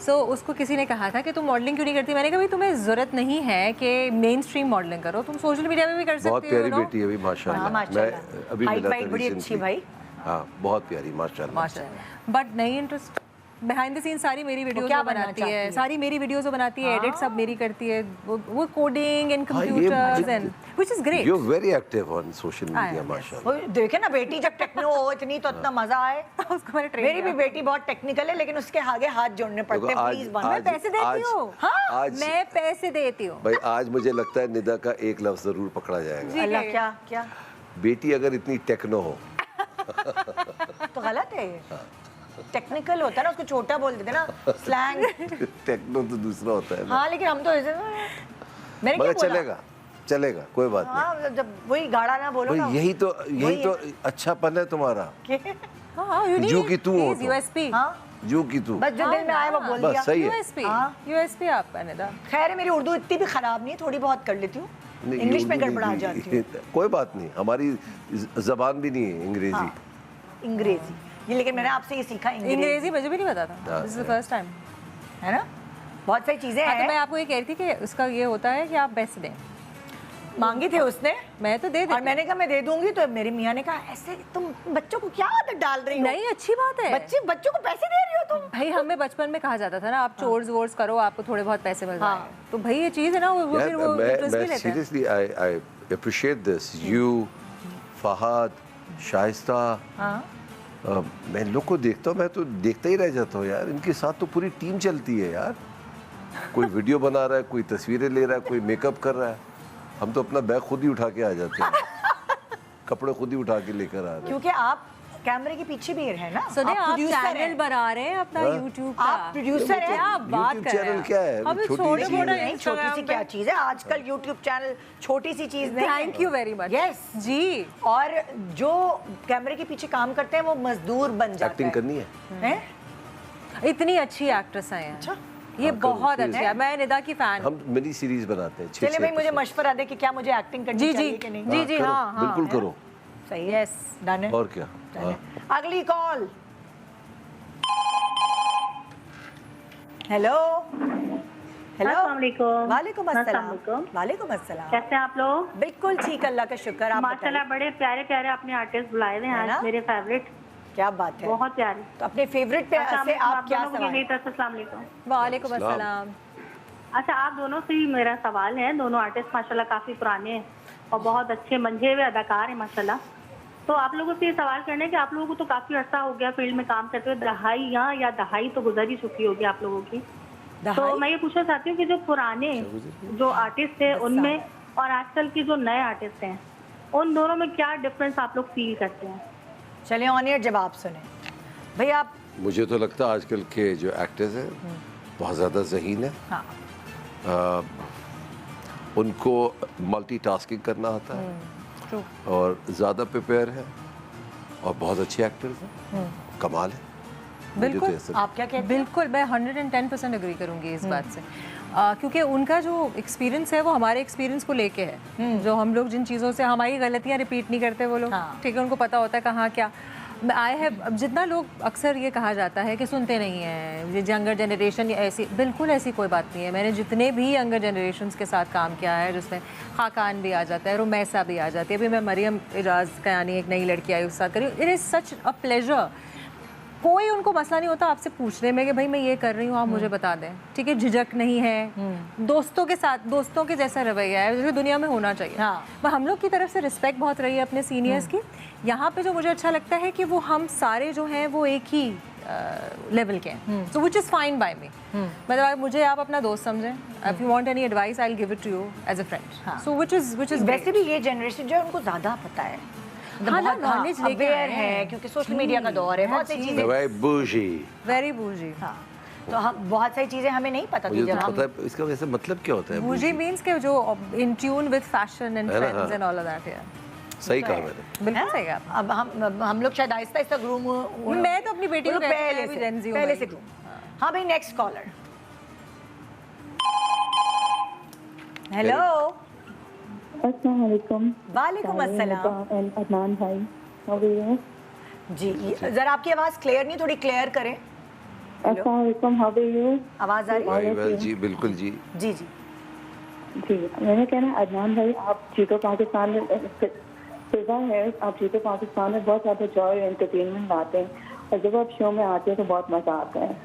सो उसको किसी ने कहा था कि तुम मॉडलिंग क्यों नहीं करती? मैंने कहा भाई तुम्हें ज़रूरत नहीं है कि मेन स्ट्रीम मॉडलिंग करो, तुम सोशल मीडिया में भी कर सकती हो। बहुत प्यारी बेटी है अभी माशाल्लाह। मैं अभी मिला था बड़ी अच्छी भाई। हाँ, बहुत प्यारी माशाल्लाह। बट नहीं इंटरेस्ट। बिहाइंड द सीन सारी मेरी वीडियोस बनाती है, सारी मेरी वीडियोस बनाती है, एडिट सब मेरी करती है, वो coding and computers and which is great. You are very active on social media माशाल्लाह। देखे ना बेटी जब टेक्नो हो इतनी तो इतना मजा आए। उसको मैंने ट्रेन मेरी भी बेटी बहुत टेक्निकल है, लेकिन उसके आगे हाथ जोड़ने पड़ते हैं। प्लीज मैं पैसे देती हूँ। हाँ, मैं पैसे देती हूँ भाई। आज मुझे लगता है निदा का एक लफ्ज जरूर पकड़ा जाएगा। अल्लाह, क्या? बेटी अगर इतनी टेक्नो हो तो गलत है। टेक्निकल होता है ना, उसको छोटा बोल देते ना, स्लैंग। टेक्नो तो दूसरा होता है ना। हाँ, लेकिन हम तो ऐसे मैंने क्या बोला? चलेगा कोई बात नहीं। हाँ, जब वही गाड़ा ना बोलो ना। यही तो अच्छापन है तुम्हारा। हाँ, जो कि तू हो, यूएसपी। हाँ, जो कि तू बस जो दिल में आया वो बोल दिया। बस सही है। यूएसपी आपका निदा। खैर, मेरी उर्दू इतनी भी खराब नहीं है, थोड़ी बहुत कर लेती हूँ, इंग्लिश में गड़बड़ा जाती है। कोई बात नहीं, हमारी जबान भी नहीं है अंग्रेजी। अंग्रेजी ये, लेकिन मैंने आपसे ये सीखा, अंग्रेजी मुझे भी नहीं पता था, this is the first time, है ना। बहुत सारी चीजें हैं। तो मैं आपको ये कह रही थी कि उसका ये होता है कि आप बेस्ट दें। मांगी थे उसने, मैं तो दे दी, और मैंने कहा मैं दे दूंगी, तो मेरे मियाँ ने कहा ऐसे तुम बच्चों को क्या आदत डाल रही हो? नहीं, अच्छी बात है, बच्चों को पैसे दे रही हो तुम। भाई हमें बचपन में कहा जाता था ना, आप चोर्स वोर्स करो, आपको थोड़े बहुत पैसे मिल जाएंगे। तो भाई ये चीज़ है ना, वो फिर वो इंटरेस्ट भी लेते हैं। Seriously I appreciate this, you, Fahad, Shaista. मैं इन लोग को देखता हूँ, मैं तो देखता ही रह जाता हूँ यार। इनके साथ तो पूरी टीम चलती है यार। कोई वीडियो बना रहा है, कोई तस्वीरें ले रहा है, कोई मेकअप कर रहा है। हम तो अपना बैग खुद ही उठा के आ जाते हैं, कपड़े खुद ही उठा के लेकर आ रहे हैं। क्योंकि आप कैमरे के पीछे भी है ना। आप चैनल बना रहे हैं अपना YouTube का, आप प्रोड्यूसर हैं। क्या बात कर रहे हैं? क्या है? छोटी सी क्या चीज है आजकल, YouTube चैनल छोटी सी चीज नहीं। Thank you very much. Yes जी। और जो कैमरे के पीछे काम करते हैं वो मजदूर बन जाते हैं। एक्टिंग करनी है? इतनी अच्छी एक्ट्रेस हैं। अच्छा, ये बहुत अच्छा है। मैं निदा की फैन। हम मिनी सीरीज बनाते हैं। चलिए भाई, मुझे मशवरा दे कि क्या मुझे एक्टिंग करनी चाहिए कि नहीं। जी, हाँ, बिल्कुल करो। सही है, डन है। और क्या। डन है। अगली कॉल। हेलो हेलो, अस्सलामुअलैकुम। वालेकुम अस्सलाम। अस्सलामुअलैकुम। वालेकुम अस्सलाम। कैसे हैं आप लोग? बिल्कुल ठीक, अल्लाह का शुक्र। आप माशाल्लाह बताइए। बड़े प्यारे प्यारे अपने आर्टिस्ट बुलाए हुए हैं है ना? आज, मेरे फेवरेट, क्या बात है। बहुत प्यारे। तो अपने फेवरेट पे अच्छा, से आप क्या दोनों को सवाल? मेरी तरफ से अस्सलाम वालेकुम। वालेकुम अस्सलाम। अच्छा, आप दोनों से ही मेरा सवाल है। दोनों आर्टिस्ट माशाल्लाह काफी पुराने हैं और बहुत अच्छे मंझे हुए अदाकार हैं माशाल्लाह। तो आप लोगों से ये सवाल करना है कि आप लोगों को तो काफी अर्सा हो गया फील्ड में काम करते हुए, दहाई तो गुजर ही चुकी होगी आप लोगों की। तो मैं ये पूछना चाहती हूँ कि जो पुराने जो आर्टिस्ट थे उनमें और आजकल के जो नए आर्टिस्ट हैं, उन दोनों में क्या डिफरेंस आप लोग फील करते हैं? चलिए ऑन एयर जवाब सुने भाई आप। मुझे तो लगता है आजकल के जो एक्टर्स हैं बहुत ज़्यादा ज़हीन है। हाँ। उनको मल्टीटास्किंग करना आता है और ज़्यादा प्रिपेयर है और बहुत अच्छे एक्टर्स हैं। कमाल है। बिल्कुल। आप क्या कहते हैं? बिल्कुल, मैं 110% एग्री करूंगी इस बात से, क्योंकि उनका जो एक्सपीरियंस है वो हमारे एक्सपीरियंस को लेके है। जो हम लोग जिन चीज़ों से हमारी गलतियां रिपीट नहीं करते वो लोग, ठीक है, उनको पता होता है कहाँ क्या आए हैं। जितना लोग अक्सर ये कहा जाता है कि सुनते नहीं हैं, ये यंगर जनरेशन ऐसी, बिल्कुल ऐसी कोई बात नहीं है। मैंने जितने भी यंगर जनरेशन्स के साथ काम किया है, जिसमें खाकान भी आ जाता है, रुमैसा भी आ जाती है, अभी मैं मरियम इजाज़ कयानी एक नई लड़की आई उसके साथ करी। It is such a pleasure. कोई उनको मसला नहीं होता आपसे पूछने में कि भाई मैं ये कर रही हूँ, आप मुझे बता दें, ठीक है। झिझक नहीं है, दोस्तों के साथ दोस्तों के जैसा रवैया है जो दुनिया में होना चाहिए। पर हम लोग की तरफ से रिस्पेक्ट बहुत रही है अपने सीनियर्स की। यहाँ पे जो मुझे अच्छा लगता है कि वो हम सारे जो हैं वो एक ही लेवल के हैं, so which is fine by me. मतलब मुझे आप अपना दोस्त समझें, if you want any advice I will give it to you as a friend. So which is वैसे भी ये जनरेशन जो है उनको ज़्यादा पता है, नॉलेज लेके अवेयर है, क्योंकि सोशल मीडिया का दौर है, बहुत सी चीजें वेरी बूजी। हाँ, तो हम बहुत सारी चीजें हमें नहीं पता थी मुझे जब तो हम। पता है इसका वैसे मतलब क्या होता है। बूजी मींस के जो in tune with fashion and trends and all of that. है सही कहा मैंने, बिल्कुल सही कहा। अब हम लोग शायद आहिस्ता आहिस्ता ग्रूम। मैं तो अपनी बेटी को पहले से ग्रूम। हाँ भाई, नेक्स्ट कॉलर। हेलो, अस्सलाम वालेकुम। वालेकुम अस्सलाम। अदनान भाई, हाउ आर यू? जी, जरा आपकी आवाज क्लियर नहीं, थोड़ी क्लियर करें। अस्सलाम वालेकुम, हाउ आर यू? आवाज आ रही है? जी बिल्कुल जी जी जी जी। मैंने कहना है अदनान भाई, आप जीतो पाकिस्तान में फिजा है, आप जीतो पाकिस्तान में बहुत ज़्यादा जॉय और एंटरटेनमेंट लाते हैं और जब आप शो में आते हैं तो बहुत मज़ा आता है।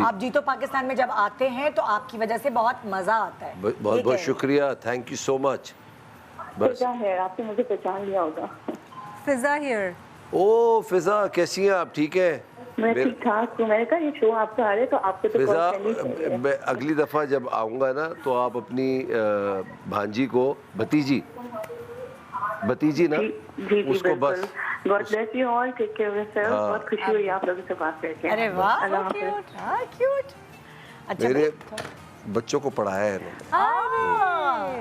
आप जीतो पाकिस्तान में जब आते हैं तो आपकी वजह से बहुत मजा आता है। बहुत बहुत शुक्रिया, थैंक यू सो मच। फिजा है, आपने मुझे पहचान लिया होगा। फिजा हियर। ओ फिजा, कैसी हैं आप? ठीक है, मैं ठीक ठाक हूँ। मैंने कहा ये शो आपका आ रहा है तो आपको तो फिजा, कॉल करनी चाहिए। मैं अगली दफ़ा जब आऊँगा ना तो आप अपनी भांजी को, भतीजी ना, जी उसको बस God bless you all, take care of yourself. बहुत खुशी हुई आप लोगों से बात करके। अरे वाह, अल्लाह हाफ़िज़। क्यूट। अच्छा, मेरे बच्चों को पढ़ाया है इन्होंने।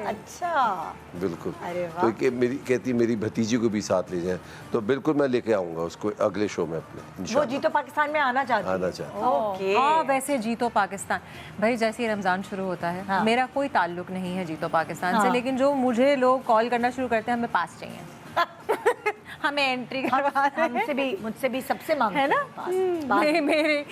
अच्छा, बिल्कुल। अरे वाह। तो कि मेरी कहती मेरी भतीजी को भी साथ ले जाए, तो बिल्कुल मैं लेके आऊँगा उसको अगले शो में अपने, वो इंशाल्लाह। जीतो पाकिस्तान में आना चाहती है। आना चाहती ओके। हाँ, वैसे जीतो पाकिस्तान भाई, जैसे ही रमज़ान शुरू होता है, हाँ। मेरा कोई ताल्लुक नहीं है जीतो पाकिस्तान से, हाँ। लेकिन जो मुझे लोग कॉल करना शुरू करते हैं, हमें पास चाहिए हमें एंट्री करवा रहे हैं। हमसे भी, मुझसे भी, सबसे मांगते है ना। हैं पास। मेरे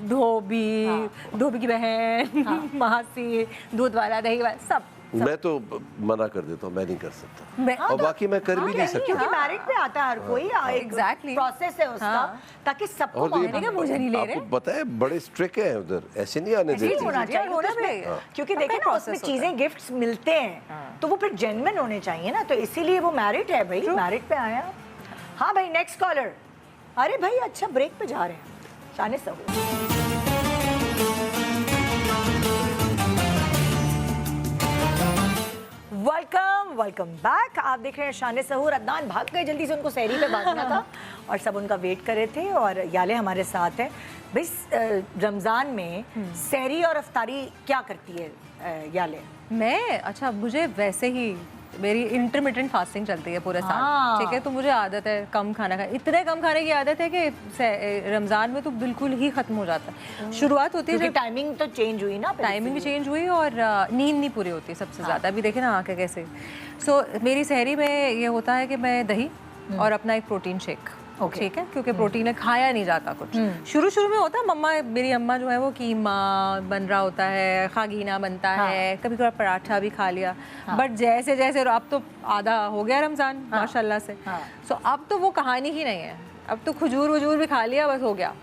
धोबी, धोबी की बहन, मासी, दूध वाला, दही वाला, सब। मैं तो मना कर देता हूँ, मैं नहीं कर सकता। मैं- और बाकी मैं कर भी नहीं सकता। क्योंकि मैरिट पे आता है हर कोई, Exactly. प्रोसेस है उसका, ताकि सबको और मौका ये- मिले। मुझे नहीं ले रहे। आपको पता है बड़े स्ट्रिक्ट हैं उधर, ऐसे नहीं आने ऐसे ही देते। होना चाहिए, होना तो उसमें- चाहिए। क्योंकि सबका देखिए ना, process उसमें होता चीजें गिफ्ट्स मिलते हैं तो वो फिर जेन्युइन होने चाहिए ना, तो इसीलिए वो मैरिट है भाई, मैरिट पे आया। हाँ भाई, नेक्स्ट कॉलर। अरे भाई, अच्छा ब्रेक पे जा रहे हैं। शाने सहूर। Welcome back. आप देख रहे हैं शाने सहूर। अदनान भाग गए जल्दी से, उनको सहरी पे भागना था और सब उनका वेट कर रहे थे, और याले हमारे साथ है। भाई, रमज़ान में सहरी और अफ्तारी क्या करती है याले? मैं, अच्छा, मुझे वैसे ही मेरी इंटरमिटेंट फास्टिंग चलती है पूरे साल, ठीक है, तो मुझे आदत है कम खाना खाने, इतने कम खाने की आदत है कि रमज़ान में तो बिल्कुल ही ख़त्म हो जाता है। शुरुआत होती है क्योंकि टाइमिंग तो चेंज हुई ना, टाइमिंग भी चेंज हुई और नींद नहीं पूरी होती सबसे ज़्यादा। अभी देखे ना आँखें कैसे। सो मेरी सहरी में ये होता है कि मैं दही, और अपना एक प्रोटीन शेक। Okay. ठीक है, क्योंकि प्रोटीन है, खाया नहीं जाता कुछ। शुरू शुरू में होता है, मम्मा मेरी अम्मा जो है वो कीमा बन रहा होता है, खागीना बनता है, कभी कभार पराठा भी खा लिया। बट जैसे जैसे अब तो आधा हो गया रमज़ान माशाल्लाह से, सो अब तो वो कहानी ही नहीं है। अब तो खजूर वजूर भी खा लिया, बस हो गया।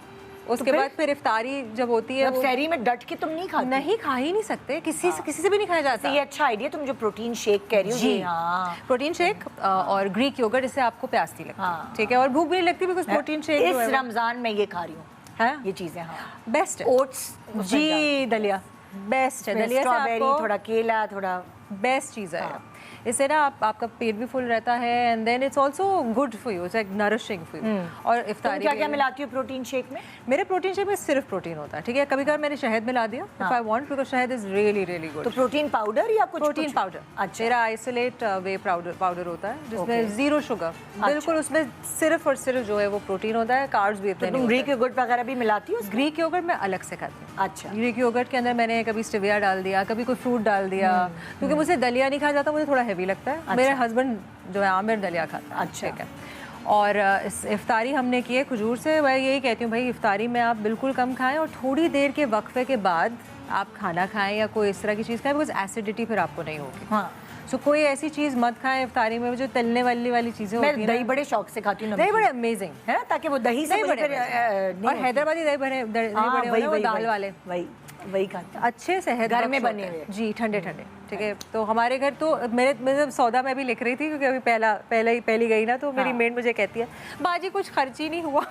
उसके बाद फिर इफ्तारी जब होती है, सहरी में डट के तुम नहीं खाती? नहीं, खा ही नहीं सकते, किसी से भी नहीं खाया जाता। ये अच्छा आइडिया तुम जो प्रोटीन शेक कह रही हो। जी, हाँ। प्रोटीन शेक और ग्रीक योगर्ट, इससे आपको प्यास नहीं लगती। ठीक है, और भूख भी नहीं लगती, बिकॉज़ प्रोटीन शेक इस रमजान में ये खा रही हूँ है, ये चीजें। हाँ, बेस्ट है। ओट्स जी, दलिया बेस्ट है। दलिया से स्ट्रॉबेरी, आपको थोड़ा केला, थोड़ा बेस्ट चीज़ है। इससे ना आपका पेट भी फुल रहता है, and then it's also good for you, it's like nourishing for you. और इफ्तारी क्या क्या मिलाती हो प्रोटीन शेक में? मेरे प्रोटीन शेक में सिर्फ प्रोटीन होता है। ठीक है, कभी कभार मैंने शहद मिला दिया इफ आई वांट, बिकॉज़ शहद इज रियली रियली गुड। तो प्रोटीन पाउडर या कुछ? Protein powder. अच्छा, मेरा आइसोलेट वे पाउडर होता है जिसमें जीरो शुगर, बिल्कुल उसमें सिर्फ और सिर्फ जो है वो प्रोटीन होता है, कार्ब्स भी इतने नहीं। ग्रीक योगर्ट वगैरह भी मिलाती हो? ग्रीक योगर्ट मैं अलग से खाती हूँ। अच्छा, ग्रीक योगर्ट के अंदर मैंने कभी स्टेविया डाल दिया, कभी कोई फ्रूट डाल दिया, क्योंकि मुझे दलिया नहीं खाया जाता, मुझे थोड़ा हैवी लगता है। मेरे हस्बैंड जो है आमिर दलिया खाता है। अच्छा, ठीक है। और इस इफ्तारी हमने की है खजूर से। मैं यही कहती हूँ भाई, इफ्तारी में आप बिल्कुल कम खाएं, और थोड़ी देर के वक्फे के बाद आप खाना खाएं या कोई इस तरह की चीज़ खाएं, बिकॉज एसिडिटी फिर आपको नहीं होगी। हाँ, सो कोई ऐसी चीज़ मत खाएं इफ्तारी में जो तलने वाली चीज़ें होती हैं। मैं दही बड़े शौक से खाती हूँ। दही बड़े अमेजिंग है ना, ताकि वो दही से और हैदराबादी दही बड़े दाल वाले वही खाते हैं, अच्छे से घर में बने हुए। जी, ठंडे ठंडे। ठीक है, तो हमारे घर तो मेरे सौदा मैं भी लिख रही थी, क्योंकि अभी पहली गई ना, तो मेरी मेड मुझे कहती है बाजी कुछ खर्च ही नहीं हुआ,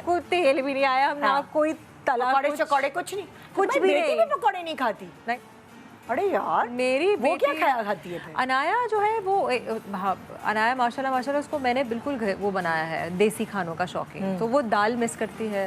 कोई तेल भी नहीं आया, हमने आप कोई तला पकौड़े कुछ नहीं, कुछ भी नहीं। पकौड़े नहीं खाती? नहीं। अरे यार, मेरी वो क्या खाया खाती है? अनाया जो है वो अनाया माशाल्लाह उसको मैंने बिल्कुल वो बनाया है, देसी खानों का शौकीन। तो वो दाल मिस करती है,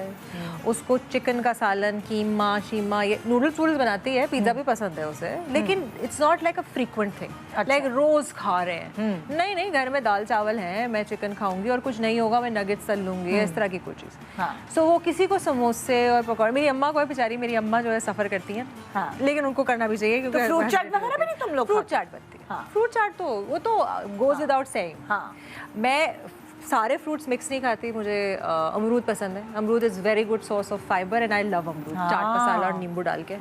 उसको चिकन का सालन, कीमा शीमा, ये नूडल्स बनाती है, पिज्ज़ा भी पसंद है उसे, लेकिन it's not like a frequent thing, like रोज़ खा रहे हैं। नहीं, घर में दाल चावल हैं, मैं चिकन खाऊंगी, और कुछ नहीं होगा मैं नगेट्स तल लूँगी, इस तरह की कोई चीज़। सो वो किसी को समोसे और पकौड़े, मेरी अम्मा को बेचारी, मेरी अम्मा जो है सफ़र करती हैं, लेकिन उनको करना भी चाहिए। तो फ्रूट चाट वगैरह भी नहीं तुम लोग? फ्रूट चाट बनती है। फ्रूट चाट तो वो तो गोज विदाउट सेइंग। मैं सारे फ्रूट्स मिक्स नहीं खाती, मुझे अमरूद पसंद है। अमरूद is very good source of fibre, and I love अमरूद। चाट मसाला और नींबू डाल के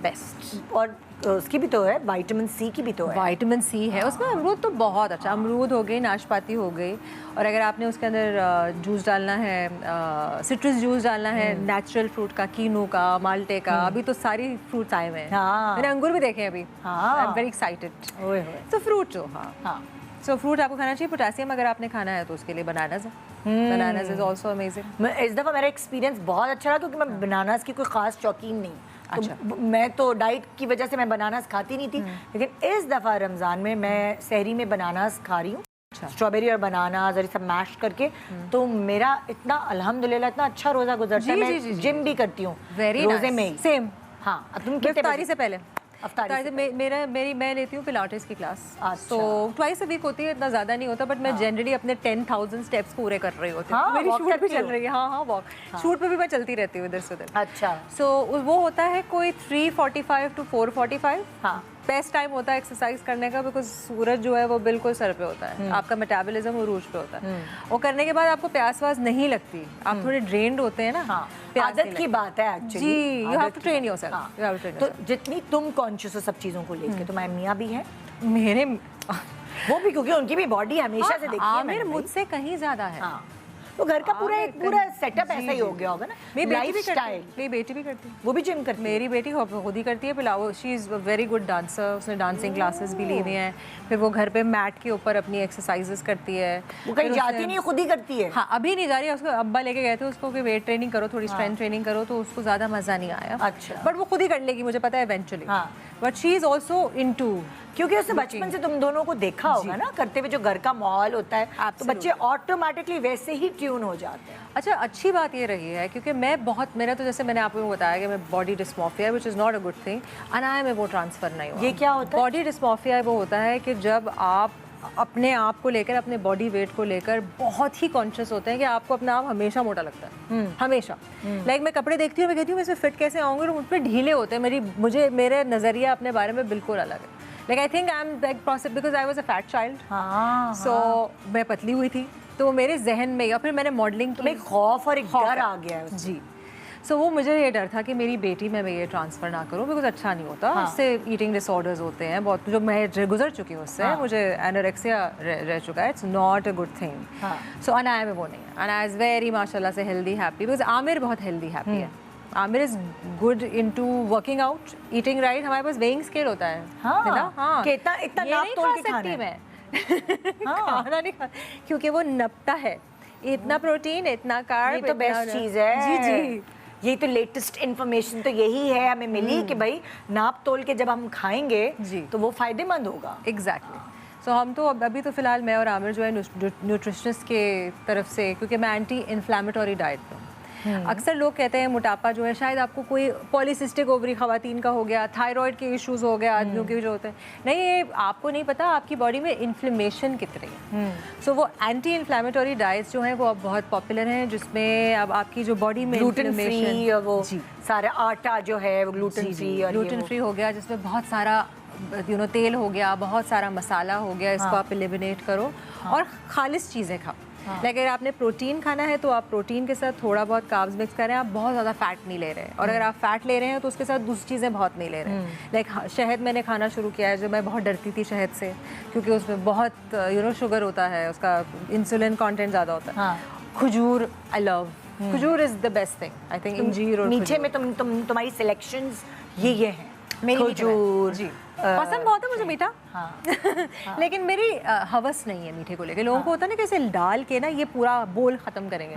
बेस्ट। और उसकी भी तो है, विटामिन सी की भी तो है। विटामिन सी है उसमें, अमरूद तो बहुत अच्छा। अमरूद हो गई, नाशपाती हो गई, और अगर आपने उसके अंदर जूस डालना है, सिट्रस जूस डालना है, नेचुरल फ्रूट का, कीनू का, माल्टे का, अभी तो सारी फ्रूट्स आए हुए हैं। मैंने अंगूर भी देखे अभी। आई एम वेरी एक्साइटेड। तो फ्रूट जो सो फ्रूट आपको खाना चाहिए। पोटेशियम अगर आपने खाना है तो उसके लिए बनानास है। Bananas is also amazing. इस दफ़ा मेरा एक्सपीरियंस बहुत अच्छा रहा, क्योंकि मैं बनानास की कोई ख़ास शौकीन नहीं। अच्छा। तो मैं तो डाइट की वजह से मैं बनानास खाती नहीं थी, लेकिन इस दफ़ा रमज़ान में मैं सहरी में बनानास खा रही हूँ। स्ट्रॉबेरी और बनानास और ये सब मैश करके, तो मेरा इतना अल्हम्दुलिल्लाह इतना अच्छा रोज़ा गुजरता है। मैं जिम भी करती हूँ रोज़े में। सेम। हाँ, तुम इफ्तारी से पहले मैं लेती हूँ पिलाटेस की क्लास। तो ट्वाइस अ वीक होती है, इतना ज़्यादा नहीं होता, बट मैं जनरली अपने 10,000 स्टेप्स पूरे कर रही होती हूँ। मेरी शूट भी चल रही है। हाँ, वॉक शूट पे भी मैं चलती रहती हूँ इधर से उधर। अच्छा। सो वो होता है कोई 3:45 to 4:45। हाँ, बेस्ट टाइम होता है एक्सरसाइज करने का, बिकॉज सूरज जो है वो बिल्कुल सर पे होता है, आपका मेटाबॉलिज्म उरूज पे होता है। वो करने के बाद आपको प्यास वास नहीं लगती, आप थोड़े ड्रेन्ड होते हैं ना। आदत की बात है एक्चुअली। जी, you have to train yourself. तो जितनी तुम कॉन्शियस हो सब चीज़ों को लेकर, तुम्हारी मियाँ भी हैं? मेरे वो भी, क्योंकि उनकी भी बॉडी हमेशा से देखी है मैंने, मुझसे कहीं ज्यादा है। तो घर का पूरा सेटअप ऐसा ही हो गया होगा ना। मेरी बेटी भी करती है। मेरी बेटी भी करती है। वो भी जिम करती है? मेरी बेटी खुद ही करती है। पिलाओ, she is very good dancer, उसने डांसिंग क्लासेस भी ली हुई हैं। फिर वो घर पे मैट के ऊपर अपनी एक्सरसाइजेस करती है। वो कहीं जाती नहीं है, खुद ही करती है? हाँ, अभी नहीं जा रही है। उसको अब्बा लेके गए थे उसको कि वेट ट्रेनिंग करो, थोड़ी स्ट्रेंथ ट्रेनिंग करो, तो उसको ज़्यादा मज़ा नहीं आया। अच्छा। बट वो खुद ही कर लेगी, मुझे पता है eventually. But she is also into, क्योंकि उसने बचपन से तुम दोनों को देखा होगा ना करते हुए, जो घर का माहौल होता है, तो बच्चे ऑटोमेटिकली वैसे ही ट्यून हो जाते हैं। अच्छा, अच्छी बात ये रही है, क्योंकि मेरा तो जैसे मैंने आपको बताया कि मैं body dysmorphia, which is not a good thing, Anaya में वो ट्रांसफ़र नहीं हुआ। ये क्या होता है? बॉडी डिस्मॉर्फिया वो होता है कि जब आप अपने आप को लेकर, अपने बॉडी वेट को लेकर बहुत ही कॉन्शियस होते हैं कि आपको अपना आप हमेशा मोटा लगता है, हमेशा। लाइक मैं कपड़े देखती हूँ, मैं कहती हूँ मैं इसमें फिट कैसे आऊँगी, और मुझ पर ढीले होते हैं। मेरे नज़रिया अपने बारे में बिल्कुल अलग है। Like I think I am like process because I was a fat child, हाँ, सो मैं पतली हुई थी, तो मेरे जहन में, या फिर मैंने मॉडलिंग की, तुम्हें खौफ और एक डर आ गया है उसमें। जी। सो वो मुझे ये डर था कि मेरी बेटी में मैं ये ट्रांसफ़र ना करूँ, बिकॉज अच्छा नहीं होता, उससे ईटिंग डिसऑर्डर्स होते हैं बहुत, जो मैं गुजर चुकी हूँ उससे, मुझे एनोरेक्सिया रह चुका है, it's not a good thing. So Anaya में वो नहीं है, अनाया इज़ वेरी माशाल्लाह से हेल्दी हैप्पी, बिकॉज आमिर बहुत हेल्दी हैप्पी है, Aamir is good into working out, eating right. हमारे पास वेइंग स्केल होता है, है ना? हाँ, कि इतना ये नाप नहीं तोल खा के खाना सकती है। मैं खाना नहीं खा, क्योंकि वो नपता है, इतना प्रोटीन, इतना कार्ब, ये तो बेस्ट चीज है। जी जी, ये तो लेटेस्ट इन्फॉर्मेशन तो यही है हमें मिली कि भाई नाप तोल के जब हम खाएंगे जी, तो वो फायदेमंद होगा। एग्जैक्टली। सो हम तो अभी तो फिलहाल मैं और आमिर जो है न्यूट्रिशनिस्ट के तरफ से, क्योंकि मैं एंटी इन्फ्लेमेटरी डाइट पे हूँ। अक्सर लोग कहते हैं मोटापा जो है शायद आपको कोई पॉलीसिस्टिक ओवरी खवातीन का हो गया, थायराइड के इश्यूज हो गया आदमियों के जो होते हैं, नहीं, ये आपको नहीं पता आपकी बॉडी में इन्फ्लेमेशन कितनी है। सो वो एंटी इन्फ्लेमेटरी डाइट्स जो हैं वो अब बहुत पॉपुलर हैं, जिसमें अब आपकी जो बॉडी में ग्लूटेन फ्री और वो जी, सारा आटा जो है वो ग्लूटेन फ्री और ग्लूटेन फ्री हो गया, जिसमें बहुत सारा तेल हो गया, बहुत सारा मसाला हो गया, इसको आप एलिमिनेट करो और खालिस चीज़ें खाओ। लाइक अगर आपने प्रोटीन खाना है तो आप प्रोटीन के साथ थोड़ा बहुत कार्ब्स मिक्स करें, आप बहुत ज़्यादा फैट नहीं ले रहे हैं, और अगर आप फैट ले रहे हैं तो उसके साथ दूसरी चीज़ें बहुत नहीं ले रहे हैं। लाइक शहद मैंने खाना शुरू किया है, जो मैं बहुत डरती थी शहद से, क्योंकि उसमें बहुत शुगर होता है, उसका इंसुलिन कंटेंट ज़्यादा होता है। खजूर आई लव, खजूर is the best thing I think. अंजीर और मीठे में तुम्हारी सिलेक्शंस ये हैं। मेरी खजूर जी पसंद बहुत है मुझे मीठा। हाँ। लेकिन मेरी हवस नहीं है मीठे को लेकर। लोगों को होता है ना कैसे डाल के ना ये पूरा बोल खत्म करेंगे,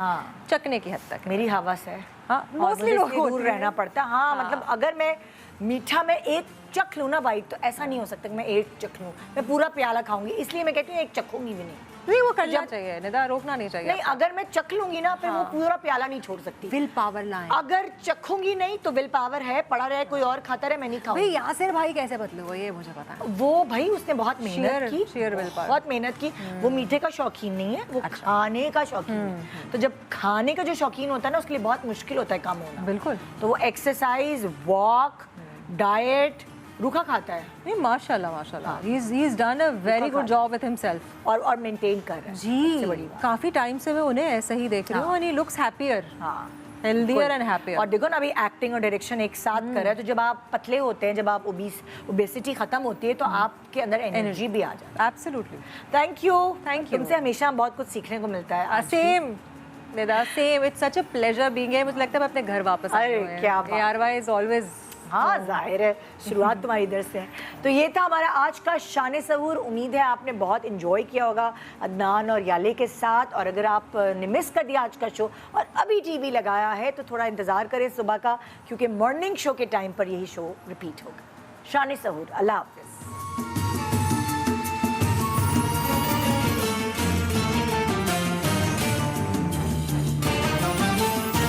चखने की हद तक। मेरी हवस है, हाँ, मोस्टली लोगों को दूर रहना पड़ता है। हाँ, मतलब अगर मैं मीठा में एक चख लूँ ना बाइट, तो ऐसा नहीं हो सकता कि मैं एक चख लूँ, मैं पूरा प्याला खाऊंगी, इसलिए मैं कहती हूँ एक चखूंगी भी नहीं। वो करना चाहिए निदा, रोकना नहीं चाहिए। नहीं, अगर मैं चख लूंगी ना फिर वो पूरा प्याला नहीं छोड़ सकती। विल पावर लाएं। अगर चखूंगी नहीं तो विल पावर है, पड़ा रहे कोई और खाता रहे, मैं नहीं खाऊंगी। भाई यासिर भाई कैसे बदले वो, ये मुझे पता है। वो भाई उसने बहुत मेहनत की, शेयर विल पावर, बहुत मेहनत की। वो मीठे का शौकीन नहीं है, वो खाने का शौकीन है। तो जब खाने का जो शौकीन होता है ना, उसके लिए बहुत मुश्किल होता है कम होना। बिल्कुल। तो वो एक्सरसाइज, वॉक, डाइट, रूखा खाता है। नहीं माशाल्लाह माशाल्लाह, he is done a very good job with himself, और मेंटेन कर रहा है। जी, काफी टाइम से मैं उन्हें ऐसे ही देख रही हूँ, and he looks happier, healthier and happier. और देखो ना, अभी एक्टिंग और डायरेक्शन एक साथ कर रहा है, तो जब आप पतले होते हैं, जब आप ओबेसिटी खत्म होती है, तो आपके अंदर एनर्जी भी आ जाती है। एब्सोल्युटली। थैंक यू तुमसे हमेशा बहुत कुछ सीखने को मिलता है। Same Nida, same, it's such a pleasure being here. मुझे लगता है मैं अपने घर वापस आ गई हूं। क्या बात। ARY इज ऑलवेज, हाँ जाहिर है, शुरुआत तुम्हारी इधर से है। तो ये था हमारा आज का शान सहूर। उम्मीद है आपने बहुत इन्जॉय किया होगा अदनान और याले के साथ। और अगर आपने मिस कर दिया आज का शो और अभी टीवी लगाया है, तो थोड़ा इंतज़ार करें सुबह का, क्योंकि मॉर्निंग शो के टाइम पर यही शो रिपीट होगा। शान सहूर, अल्लाह हाफ़िज़।